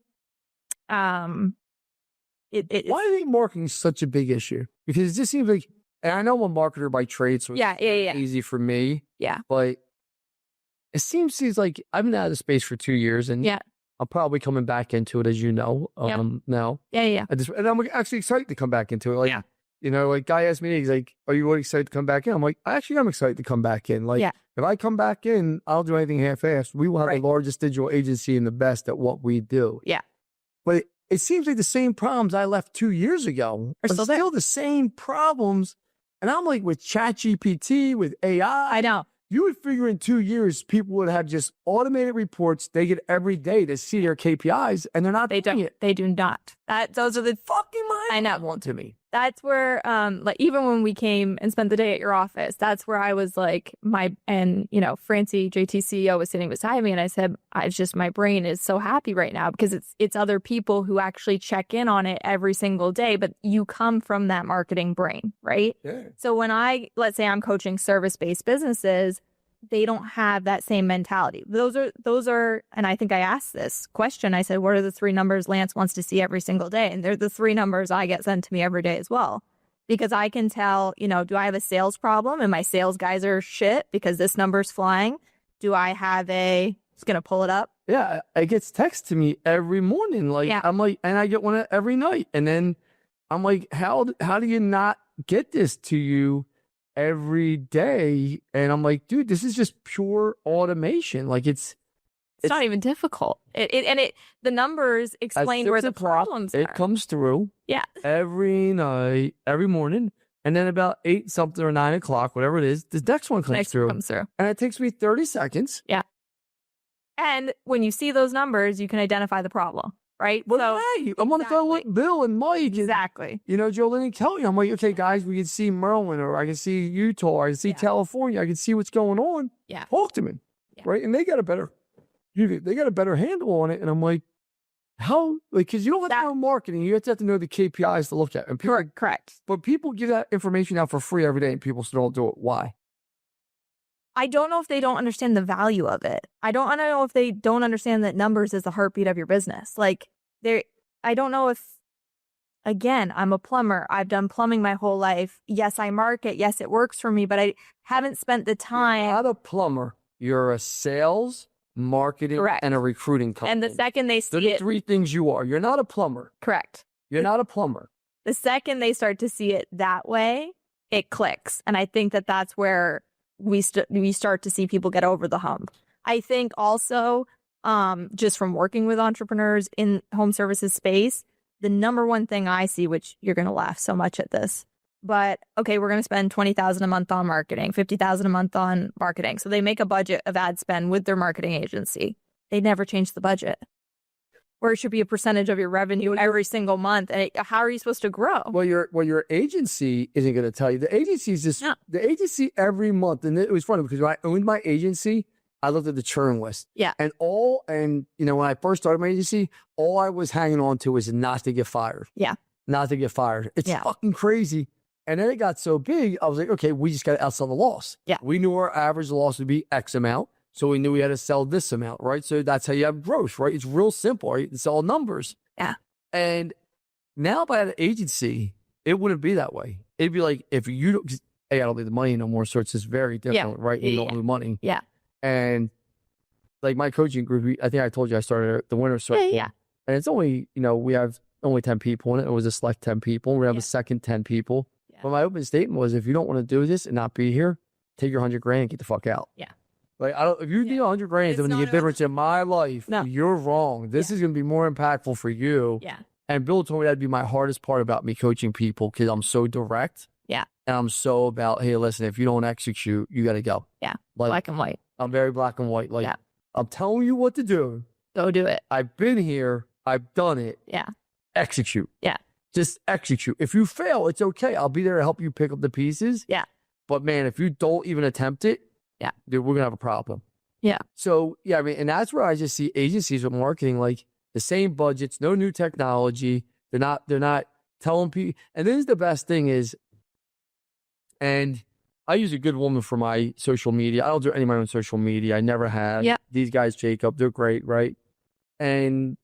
Why do you think marketing is such a big issue? Because it just seems like, and I know I'm a marketer by trade, so it's easy for me. Yeah. But it seems like I've been out of the space for 2 years, and I'm probably coming back into it, as you know, now. Yeah. And I'm actually excited to come back into it. Like, guy asked me, he's like, are you really excited to come back in? I'm like, I'm excited to come back in. Like, if I come back in, I'll do anything half-assed. We will have the largest digital agency and the best at what we do. Yeah. But it seems like the same problems I left 2 years ago are still the same problems. And I'm like, with ChatGPT, with AI. I know. You would figure in 2 years, people would have just automated reports they get every day to see their KPIs, and they're not doing it. They do not. Those are the fucking mind-blowing to me. That's where, like, even when we came and spent the day at your office, that's where I was like, Francie, JT CEO, was sitting beside me, and I said, my brain is so happy right now because it's other people who actually check in on it every single day, but you come from that marketing brain, right? Yeah. So when let's say I'm coaching service-based businesses, they don't have that same mentality. Those are, and I think I asked this question. I said, what are the 3 numbers Lance wants to see every single day? And they're the 3 numbers I get sent to me every day as well. Because I can tell, do I have a sales problem and my sales guys are shit because this number's flying? Do I have just going to pull it up? Yeah, it gets text to me every morning. Like, I'm like, and I get one every night. And then I'm like, how do you not get this to you every day? And I'm like, dude, this is just pure automation. Like, it's not even difficult. The numbers explain where the problems are. It comes through every night, every morning, and then about 8 something or 9 o'clock, whatever it is, the next one comes through, and it takes me 30 seconds. And when you see those numbers, you can identify the problem. Right? Well, I'm on the phone with Bill and Mike. Exactly. Jolene and Kelly. I'm like, okay, guys, we can see Maryland, or I can see Utah, or I can see California. I can see what's going on. Yeah. Talk to me. Yeah. Right? And they got a better handle on it. And I'm like, how? Like, because you don't have to know marketing. You have to know the KPIs to look at. And people, correct. But people give that information out for free every day, and people still don't do it. Why? I don't know if they don't understand the value of it. I don't know if they don't understand that numbers is the heartbeat of your business. Like, I don't know if, again, I'm a plumber. I've done plumbing my whole life. Yes, I market. Yes, it works for me, but I haven't spent the time. You're not a plumber. You're a sales, marketing, and a recruiting company. And the second they see it. 3 things you are. You're not a plumber. Correct. You're not a plumber. The second they start to see it that way, it clicks. And I think that's where we start to see people get over the hump. I think also, just from working with entrepreneurs in home services space, the number one thing I see, which you're going to laugh so much at this, but okay, we're going to spend $20,000 a month on marketing, $50,000 a month on marketing. So they make a budget of ad spend with their marketing agency. They never change the budget. Or it should be a percentage of your revenue every single month. And how are you supposed to grow? Well, your agency isn't going to tell you. The agency is just the agency every month. And it was funny because when I owned my agency, I looked at the churn list. Yeah. And when I first started my agency, all I was hanging on to was not to get fired. Yeah. Not to get fired. It's fucking crazy. And then it got so big, I was like, okay, we just got to outsell the loss. Yeah. We knew our average loss would be X amount. So we knew we had to sell this amount, right? So that's how you have growth, right? It's real simple, right? It's all numbers. Yeah. And now by the agency, it wouldn't be that way. It'd be like, if you don't, I don't need the money no more. So it's just very different, right? You don't have the money. Yeah. And like my coaching group, I think I told you I started the winter circle. Yeah. And it's only, we have only 10 people in it. It was a select 10 people. We have a second 10 people. Yeah. But my open statement was, if you don't want to do this and not be here, take your $100,000 and get the fuck out. Yeah. Like, if you need $100,000 to make a difference in my life, you're wrong. This is going to be more impactful for you. Yeah. And Bill told me that'd be my hardest part about me coaching people, because I'm so direct. Yeah. And I'm so about, hey, listen, if you don't execute, you got to go. Yeah. Like, black and white. I'm very black and white. Like, I'm telling you what to do. Go do it. I've been here. I've done it. Yeah. Execute. Yeah. Just execute. If you fail, it's okay. I'll be there to help you pick up the pieces. Yeah. But man, if you don't even attempt it, Yeah. dude, we're gonna have a problem. Yeah. So yeah, I mean, and that's where I just see agencies with marketing, like the same budgets, no new technology. They're not telling people. And this is the best thing is, and I use a good woman for my social media. I don't do any of my own social media. I never have. Yeah. These guys, Jacob, they're great, right? And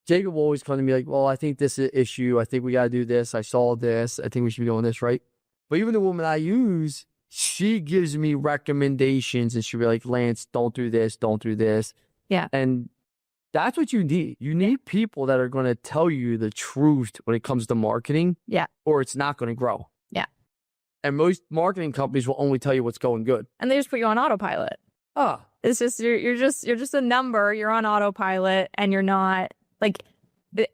Jacob will always come to me like, well, I think this is an issue. I think we got to do this. I saw this. I think we should be doing this, right? But even the woman I use, she gives me recommendations and she'll be like, Lance, don't do this. Don't do this. Yeah. And that's what you need. You need people that are going to tell you the truth when it comes to marketing. Yeah. Or it's not going to grow. Yeah. And most marketing companies will only tell you what's going good. And they just put you on autopilot. Ah. It's just you're just a number. You're on autopilot, and you're not like.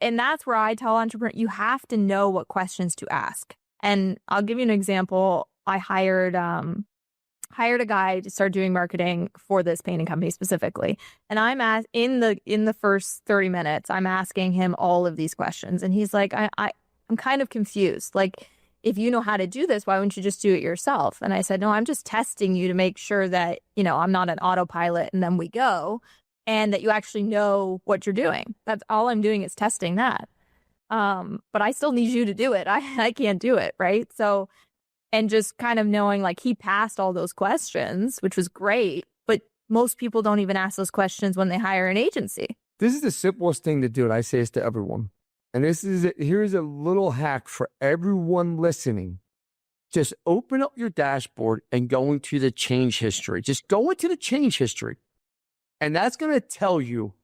And that's where I tell entrepreneurs, you have to know what questions to ask. And I'll give you an example. I hired a guy to start doing marketing for this painting company specifically, and I'm in the first 30 minutes, I'm asking him all of these questions, and he's like, I'm kind of confused. Like, if you know how to do this, why wouldn't you just do it yourself? And I said, no, I'm just testing you to make sure that, I'm not an autopilot and then we go, and that you actually know what you're doing. That's all I'm doing is testing that. But I still need you to do it. I can't do it. Right. So, and just kind of knowing like he passed all those questions, which was great, but most people don't even ask those questions when they hire an agency. This is the simplest thing to do. And I say this to everyone. And here's a little hack for everyone listening. Just open up your dashboard and go into the change history. Just go into the change history. And that's going to tell you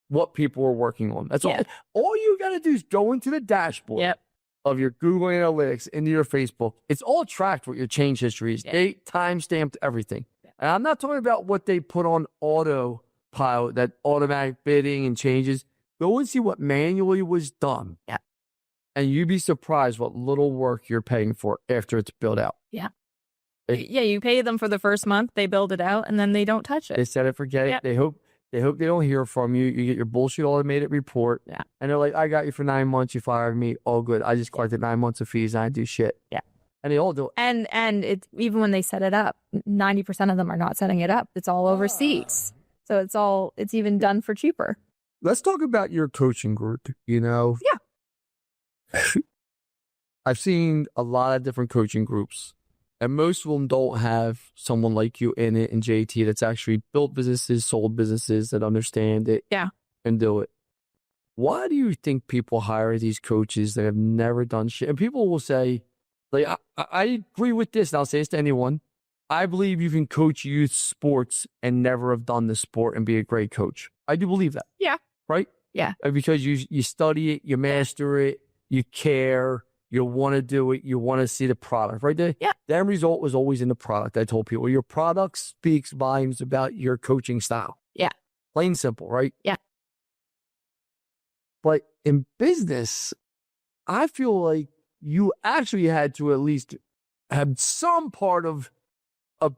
what people are working on. That's all you got to do is go into the dashboard of your Google Analytics, into your Facebook. It's all tracked with your change history. It's date, time stamped, everything. And I'm not talking about what they put on autopilot, that automatic bidding and changes. Go and see what manually was done. Yeah. And you'd be surprised what little work you're paying for after it's built out. Yeah. You pay them for the first month, they build it out, and then they don't touch it. They set it, forget it. They hope they don't hear from you. You get your bullshit automated report. Yeah. And they're like, I got you for 9 months, you fired me, all good. I just collected 9 months of fees and I do shit. Yeah. And they all do it. And it's even when they set it up, 90% of them are not setting it up. It's all overseas. So it's even done for cheaper. Let's talk about your coaching group, Yeah. I've seen a lot of different coaching groups, and most of them don't have someone like you in it, and JT, that's actually built businesses, sold businesses, that understand it and do it. Why do you think people hire these coaches that have never done shit? And people will say, like, I agree with this, and I'll say this to anyone. I believe you can coach youth sports and never have done the sport and be a great coach. I do believe that. Yeah. Right? Yeah. Because you study it, you master it, you care, you want to do it, you want to see the product, right? The end result was always in the product. I told people, your product speaks volumes about your coaching style. Yeah. Plain simple, right? Yeah. But in business, I feel like you actually had to at least have some part of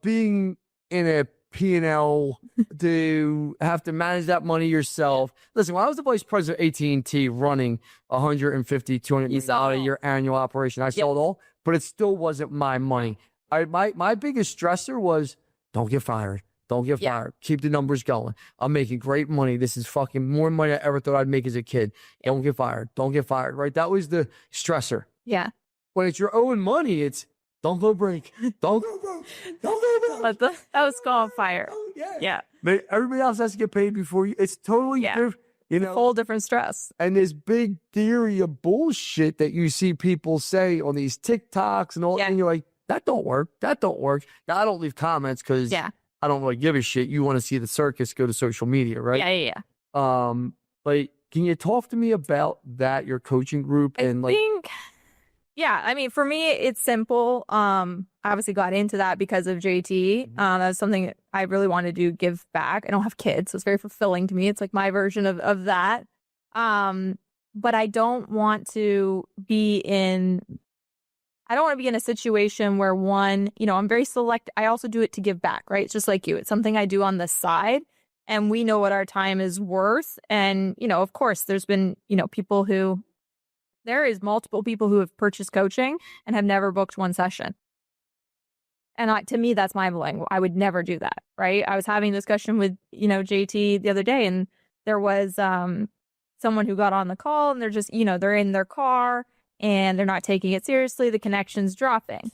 being in a P&L to have to manage that money yourself. Listen, when I was the vice president of AT&T running $150, $200 million a year annual operation, I saw it all, but it still wasn't my money. My biggest stressor was, don't get fired. Don't get fired. Keep the numbers going. I'm making great money. This is fucking more money I ever thought I'd make as a kid. Don't get fired. Don't get fired, right? That was the stressor. Yeah. When it's your own money, it's, don't go break. Don't go broke. Don't go broke. That was called fire. Yeah. But everybody else has to get paid before you. It's totally different. Whole different stress. And this big theory of bullshit that you see people say on these TikToks and all, and you're like, that don't work. That don't work. Now, I don't leave comments because I don't really give a shit. You want to see the circus, go to social media, right? Yeah. But can you talk to me about that, your coaching group? I mean, for me, it's simple. I obviously got into that because of JT. That was something I really wanted to give back. I don't have kids, so it's very fulfilling to me. It's like my version of that. But I don't want to be in a situation where I'm very select. I also do it to give back, right? It's just like you. It's something I do on the side, and we know what our time is worth. And, of course, there's been, there is multiple people who have purchased coaching and have never booked one session. And to me, that's mind-blowing. I would never do that, right? I was having a discussion with, JT the other day, and there was someone who got on the call, and they're just, they're in their car and they're not taking it seriously. The connection's dropping.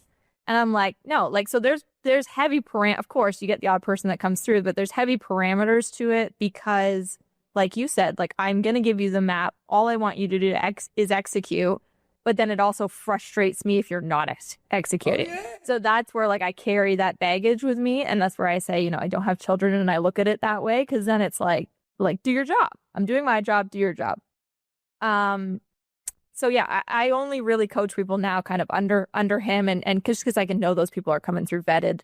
And I'm like, no, like, so there's heavy of course, you get the odd person that comes through, but there's heavy parameters to it because, like you said, like, I'm going to give you the map. All I want you to do is execute. But then it also frustrates me if you're not executing. Oh, yeah. So that's where, like, I carry that baggage with me. And that's where I say, I don't have children, and I look at it that way. Cause then it's like, do your job. I'm doing my job, do your job. So yeah, I only really coach people now kind of under him, and just because I can know those people are coming through vetted.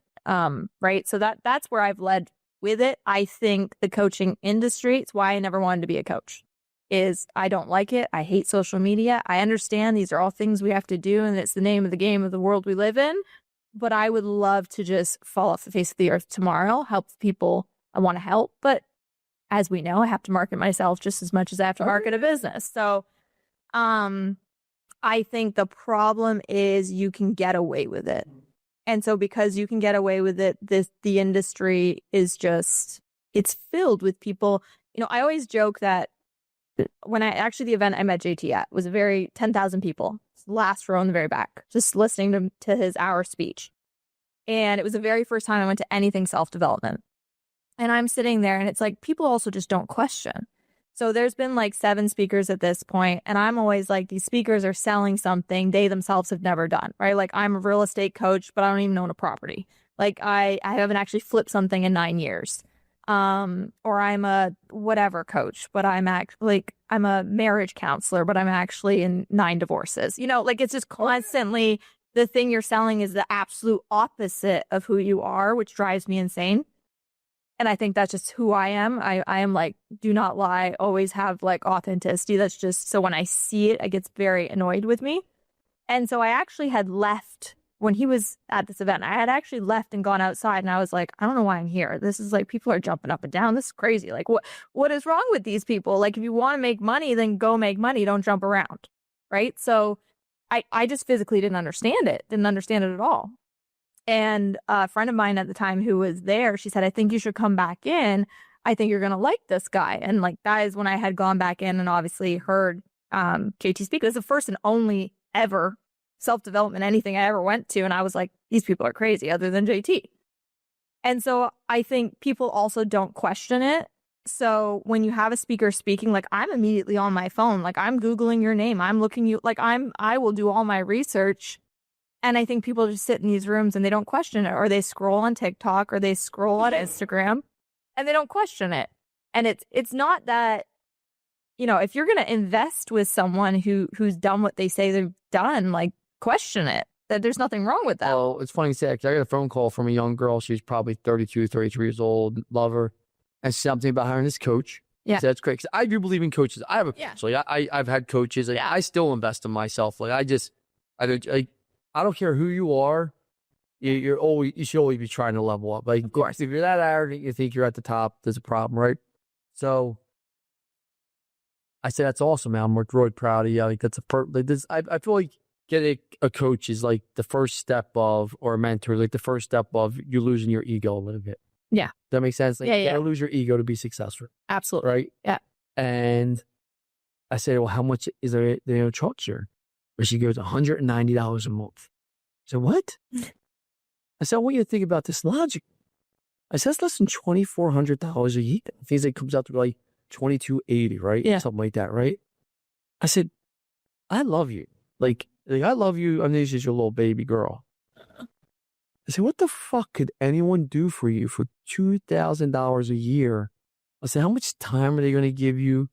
Right. So that's where I've led with it. I think the coaching industry, it's why I never wanted to be a coach, is I don't like it. I hate social media. I understand these are all things we have to do, and it's the name of the game of the world we live in. But I would love to just fall off the face of the earth tomorrow, help people I want to help. But as we know, I have to market myself just as much as I have to market a business. So I think the problem is you can get away with it. And so because you can get away with it, the industry is just, it's filled with people. I always joke that when the event I met JT at was a very 10,000 people, last row in the very back, just listening to his hour speech. And it was the very first time I went to anything self-development. And I'm sitting there, and it's like, people also just don't question. So there's been like 7 speakers at this point, and I'm always like, these speakers are selling something they themselves have never done, right? Like, I'm a real estate coach, but I don't even own a property. Like, I haven't actually flipped something in 9 years. Or I'm a whatever coach, but I'm a marriage counselor, but I'm actually in 9 divorces. Like, it's just constantly the thing you're selling is the absolute opposite of who you are, which drives me insane. And I think that's just who I am. I am like, do not lie, always have like authenticity. That's just, so when I see it gets very annoyed with me. And so I actually had left when he was at this event. I had actually left and gone outside, and I was like, I don't know why I'm here. This is like, people are jumping up and down. This is crazy. Like, what is wrong with these people? Like, if you want to make money, then go make money. Don't jump around. Right. So I just physically didn't understand it at all. And a friend of mine at the time who was there, she said, I think you should come back in. I think you're going to like this guy. And like, that is when I had gone back in and obviously heard JT speak. It was the first and only ever self-development, anything I ever went to. And I was like, these people are crazy other than JT. And so I think people also don't question it. So when you have a speaker speaking, like, I'm immediately on my phone, like, I'm Googling your name. I'm looking you, like, I will do all my research. And I think people just sit in these rooms and they don't question it, or they scroll on TikTok or they scroll on Instagram and they don't question it. And it's not that, if you're going to invest with someone who's done what they say they've done, like, question it. That there's nothing wrong with that. Oh, it's funny you say that, 'cause I got a phone call from a young girl. She was probably 32, 33 years old, love her. And something about hiring this coach. Yeah. So that's great. Because I do believe in coaches. I have a coach. Like, I've had coaches. Like, I still invest in myself. Like, I don't care who you are. You should always be trying to level up. Like, of course, if you're that arrogant, you think you're at the top, there's a problem, right? So I said, that's awesome, man. I'm really proud of you. Like, that's I feel like getting a coach is like the first step of, or a mentor, like the first step of you losing your ego a little bit. Yeah. Does that make sense? Like, yeah. You gotta lose your ego to be successful. Absolutely. Right? Yeah. And I said, well, how much is there to charge here? Where she goes, $190 a month. I said, what? I said, I want you to think about this logic. I said, it's less than $2,400 a year. I think it comes out to like $2,280, right? Yeah. Something like that, right? I said, I love you. Like I love you. I mean, this is your little baby girl. I said, what the fuck could anyone do for you for $2,000 a year? I said, how much time are they going to give you?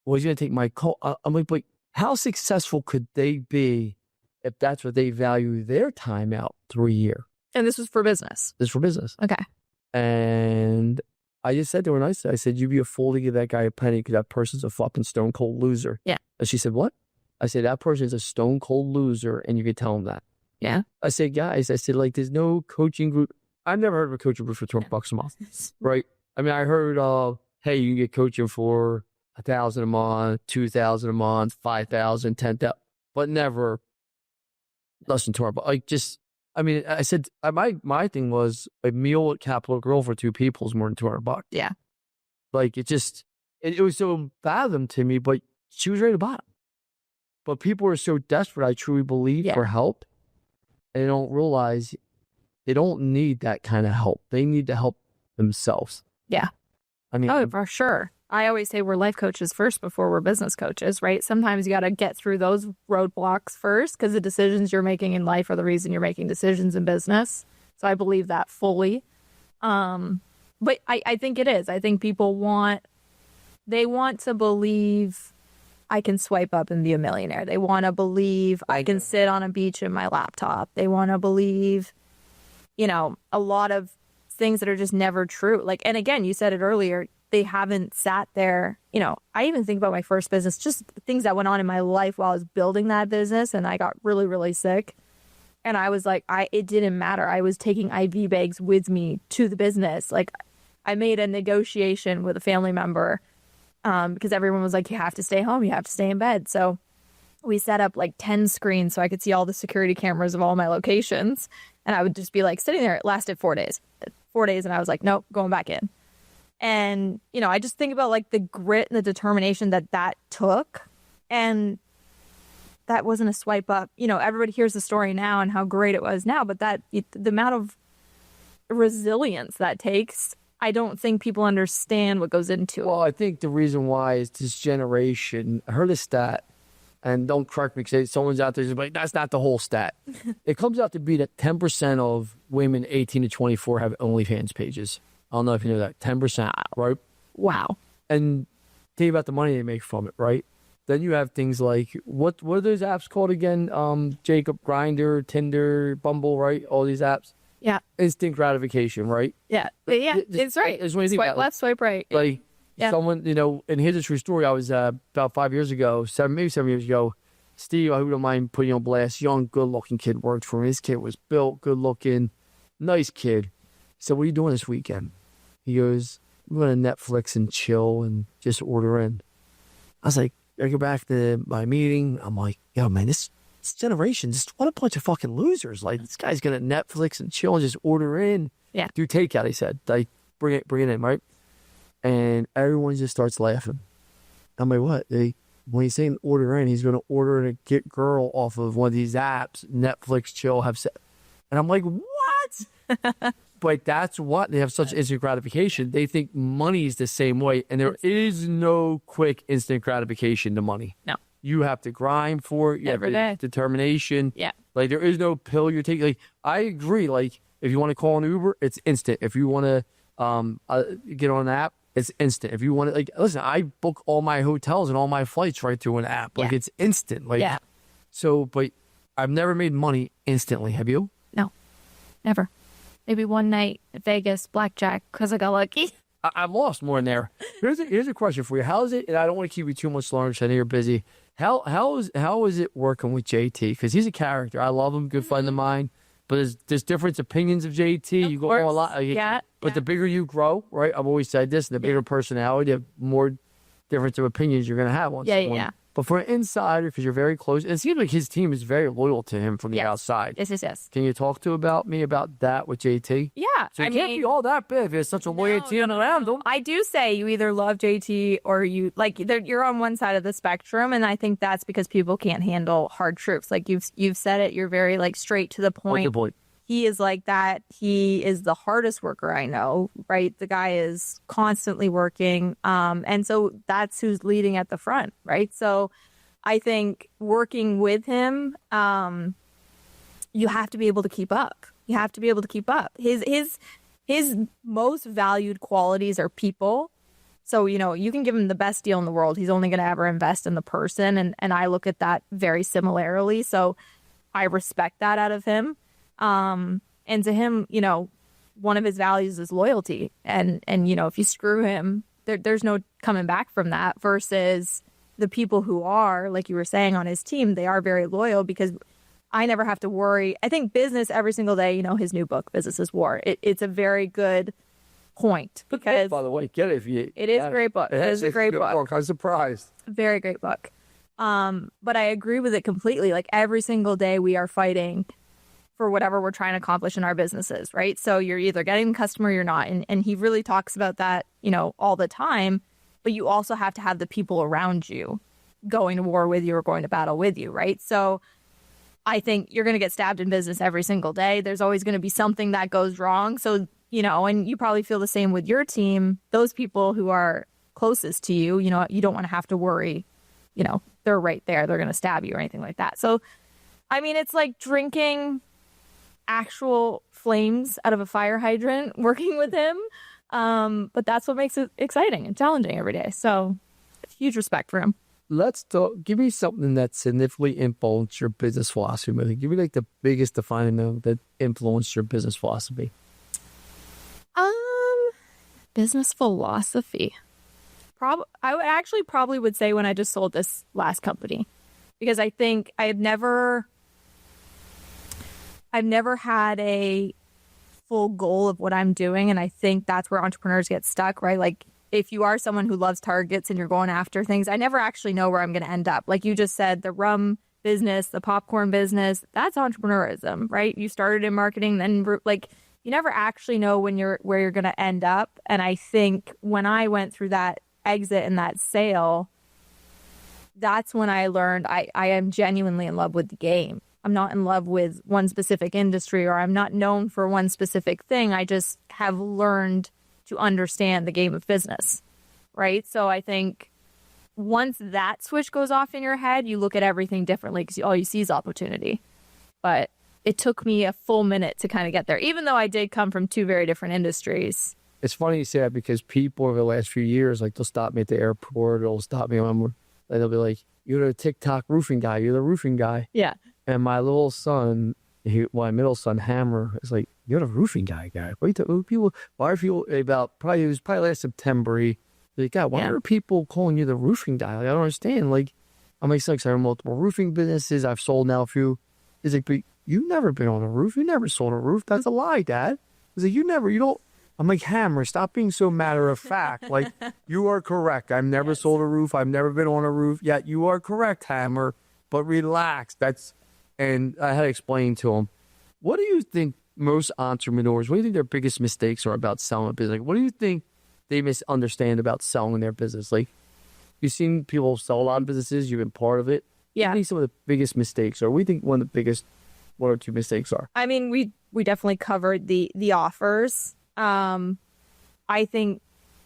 Well, he's going to take my call. I'm like, but how successful could they be if that's what they value their time out through a year? And this was for business. This is for business. Okay. And I just said to her nicely, I said, you'd be a fool to give that guy a penny because that person's a fucking stone cold loser. Yeah. And she said, what? I said, that person is a stone cold loser, and you could tell him that. Yeah. I said, guys, like, there's no coaching group. I've never heard of a coaching group for $20 a month, right? I mean, I heard, hey, you can get coaching for $1,000 a month, $2,000 a month, $5,000, $10,000, but never less than $200. Like, just I mean, I said, my thing was a meal at Capitol Grill for 2 people is more than $200. Yeah. Like, it was so fathom to me, but she was ready to buy it. But people are so desperate, I truly believe, for help. And they don't realize they don't need that kind of help. They need to help themselves. Yeah. I mean, oh, for sure. I always say we're life coaches first before we're business coaches, right? Sometimes you got to get through those roadblocks first because the decisions you're making in life are the reason you're making decisions in business. So I believe that fully. But I think it is. I think people want to believe I can swipe up and be a millionaire. They want to believe I can sit on a beach in my laptop. They want to believe, a lot of things that are just never true. Like, and again, you said it earlier, they haven't sat there. I even think about my first business, just things that went on in my life while I was building that business. And I got really, really sick. And I was like, it didn't matter. I was taking IV bags with me to the business. Like, I made a negotiation with a family member because everyone was like, you have to stay home. You have to stay in bed. So we set up like 10 screens so I could see all the security cameras of all my locations. And I would just be like sitting there. It lasted 4 days. 4 days. And I was like, nope, going back in. And, I just think about like the grit and the determination that took. And that wasn't a swipe up. Everybody hears the story now and how great it was now. But the amount of resilience that takes, I don't think people understand what goes into it. Well, I think the reason why is this generation. I heard a stat, and don't correct me because someone's out there who's like, that's not the whole stat. It comes out to be that 10% of women 18 to 24 have OnlyFans pages. I don't know if you know that. 10%, right? Wow. And think about the money they make from it, right? Then you have things like, what are those apps called again? Jacob, Grindr, Tinder, Bumble, right? All these apps. Yeah. Instant gratification, right? Yeah. Yeah, it's right. Swipe left, swipe right. Like, someone, and here's a true story. I was about 5 years ago, maybe 7 years ago, Steve, I don't mind putting on blast, young, good-looking kid worked for me. His kid was built, good-looking, nice kid. So what are you doing this weekend? He goes, we're going to Netflix and chill and just order in. I was like, I go back to my meeting. I'm like, yo, man, this generation, just what a bunch of fucking losers. Like, this guy's going to Netflix and chill and just order in. Yeah. Do takeout, he said. Like, bring it in, right? And everyone just starts laughing. I'm like, what? When he's saying order in, he's going to order in a get girl off of one of these apps, Netflix, chill, have sex. And I'm like, what? But that's what they have such instant gratification. They think money is the same way. And there is no quick instant gratification to money. No. You have to grind for it. You Every have day. Determination. Yeah. Like, there is no pill you're taking. Like, I agree. Like, if you want to call an Uber, it's instant. If you want to get on an app, it's instant. If you want to, like, listen, I book all my hotels and all my flights right through an app. Like, it's instant. Like, so, but I've never made money instantly. Have you? No, never. Maybe one night at Vegas, blackjack, because I got lucky. I've lost more in there. Here's a question for you. How is it, and I don't want to keep you too much longer because I know you're busy. How is it working with JT? Because he's a character. I love him, good friend of mine. But there's different opinions of JT. Of you go course. a lot. But the bigger you grow, right? I've always said this, the bigger personality, the more difference of opinions you're going to have on someone. Yeah. But for an insider, because you're very close, it seems like his team is very loyal to him from the outside. Yes. Can you talk me about that with JT? Yeah. So it can't be all that big if there's such a loyal team around him. I do say you either love JT or you you're on one side of the spectrum, and I think that's because people can't handle hard truths. Like you've said it, you're very like straight to the point. He is like that. He is the hardest worker I know, right? The guy is constantly working. And so that's who's leading at the front, right? So I think working with him, you have to be able to keep up. You have to be able to keep up. His most valued qualities are people. So, you can give him the best deal in the world. He's only going to ever invest in the person. And I look at that very similarly. So I respect that out of him. And to him, one of his values is loyalty. And if you screw him, there's no coming back from that versus the people who are, like you were saying, on his team, they are very loyal because I never have to worry. I think business every single day, his new book, Business is War. It's a very good point. Because by the way, get it if you. It is a great book. It is a great book. I'm surprised. Very great book. But I agree with it completely. Like every single day we are fighting for whatever we're trying to accomplish in our businesses, right? So you're either getting the customer or you're not. And he really talks about that, all the time. But you also have to have the people around you going to war with you or going to battle with you, right? So I think you're going to get stabbed in business every single day. There's always going to be something that goes wrong. So, and you probably feel the same with your team. Those people who are closest to you, you don't want to have to worry, they're right there. They're going to stab you or anything like that. So, I mean, it's like drinking actual flames out of a fire hydrant working with him. But that's what makes it exciting and challenging every day. So huge respect for him. Let's talk. Give me something that significantly influenced your business philosophy. Maybe. Give me like the biggest defining note that influenced your business philosophy. Business philosophy. I would actually probably would say when I just sold this last company, because I think I've never had a full goal of what I'm doing. And I think that's where entrepreneurs get stuck, right? Like if you are someone who loves targets and you're going after things, I never actually know where I'm going to end up. Like you just said, the rum business, the popcorn business, that's entrepreneurism, right? You started in marketing, then like you never actually know where you're going to end up. And I think when I went through that exit and that sale, that's when I learned I am genuinely in love with the game. I'm not in love with one specific industry, or I'm not known for one specific thing. I just have learned to understand the game of business, right? So I think once that switch goes off in your head, you look at everything differently because all you see is opportunity. But it took me a full minute to kind of get there, even though I did come from two very different industries. It's funny you say that because people over the last few years, like they'll stop me at the airport, they'll stop me and they'll be like, "You're the TikTok roofing guy. You're the roofing guy." Yeah. And my little son, my middle son, Hammer, is like, "You're the roofing guy. Wait, why are people it was probably last September, he's like, "God, why are people calling you the roofing guy? Like, I don't understand." Like, I'm like, I have multiple roofing businesses. I've sold now a few. He's like, "But you've never been on a roof. You never sold a roof. That's a lie, Dad." He's like, you don't. I'm like, Hammer, stop being so matter of fact. Like, you are correct. I've never sold a roof. I've never been on a roof. Yeah, you are correct, Hammer. But relax. And I had to explain to him, what do you think most entrepreneurs, what do you think their biggest mistakes are about selling a business? Like, what do you think they misunderstand about selling their business? Like, you've seen people sell a lot of businesses. You've been part of it. Yeah. What do you think some of the biggest mistakes are? What do you think one of the biggest one or two mistakes are? I mean, we definitely covered the offers. I think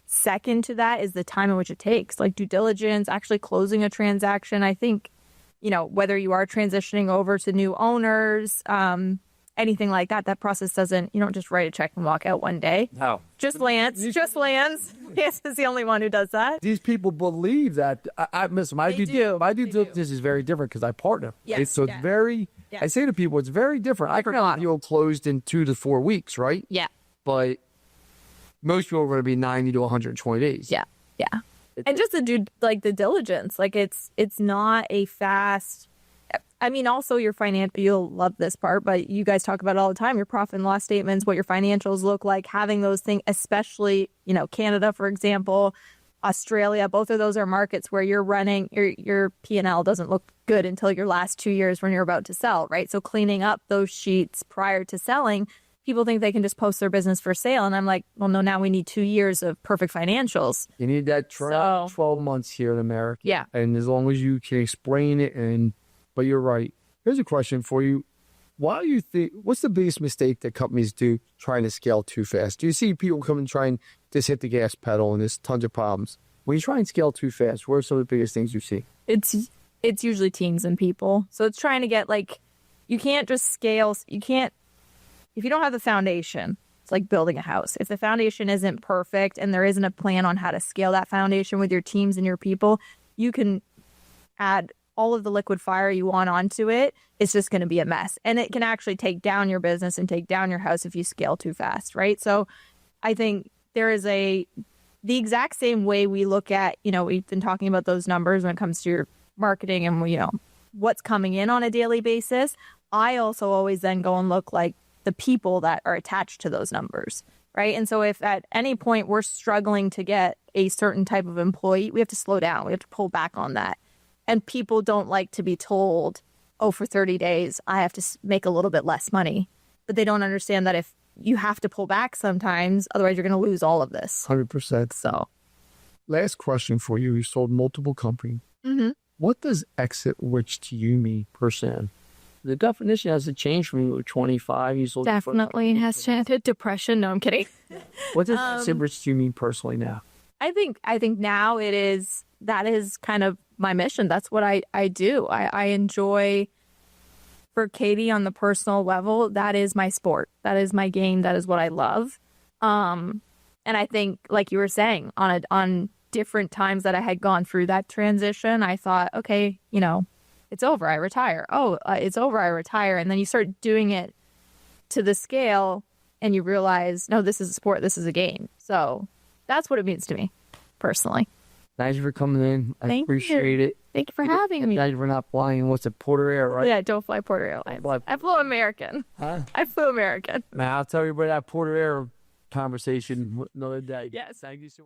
second to that is the time in which it takes, like due diligence, actually closing a transaction. I think, whether you are transitioning over to new owners, anything like that, that process you don't just write a check and walk out one day. No. Just lands. Yes, is the only one who does that. These people believe that. My due diligence is very different because I partner. Yes, right? So it's very, I say to people, it's very different. I could have you closed in 2 to 4 weeks, right? Yeah. But most people are going to be 90 to 120 days. Yeah. Yeah. And just the diligence, like it's not a fast, I mean, also your you'll love this part, but you guys talk about it all the time, your profit and loss statements, what your financials look like, having those things, especially, Canada, for example, Australia, both of those are markets where you're running, your P&L doesn't look good until your last 2 years when you're about to sell, right? So cleaning up those sheets prior to selling, people think they can just post their business for sale. And I'm like, well, no, now we need 2 years of perfect financials. You need that 12 months here in America. Yeah. And as long as you can explain it, but you're right. Here's a question for you. Why do you think, what's the biggest mistake that companies do trying to scale too fast? Do you see people come and try and just hit the gas pedal and there's tons of problems? When you try and scale too fast, what are some of the biggest things you see? It's usually teams and people. So it's trying to get you can't just scale. If you don't have the foundation, it's like building a house. If the foundation isn't perfect and there isn't a plan on how to scale that foundation with your teams and your people, you can add all of the liquid fire you want onto it. It's just going to be a mess. And it can actually take down your business and take down your house if you scale too fast, right? So I think there is the exact same way we look at, we've been talking about those numbers when it comes to your marketing and, what's coming in on a daily basis. I also always then go and look like the people that are attached to those numbers, right? And so if at any point we're struggling to get a certain type of employee, we have to slow down. We have to pull back on that. And people don't like to be told, oh, for 30 days, I have to make a little bit less money. But they don't understand that if you have to pull back sometimes, otherwise you're going to lose all of this. 100%. So, Last question for you. You sold multiple companies. mm-hmm. What does exit rich to you mean personally? The definition has to change from you at 25. You sold Definitely has changed. Depression. No, I'm kidding. What does exit rich to you mean personally now? I think now that is kind of my mission. That's what I do. I enjoy, for Katie on the personal level, that is my sport. That is my game. That is what I love. And I think, like you were saying, on different times that I had gone through that transition, I thought, okay, it's over. I retire. Oh, it's over. I retire. And then you start doing it to the scale and you realize, no, this is a sport. This is a game. So that's what it means to me personally. Thank you for coming in. I appreciate it. Thank you for having me. Thank you for not flying. What's it, Porter Air, right? Yeah, don't fly Porter Airlines. I flew American. Huh? I flew American. Man, I'll tell you about that Porter Air conversation another day. Yes. Thank you so much.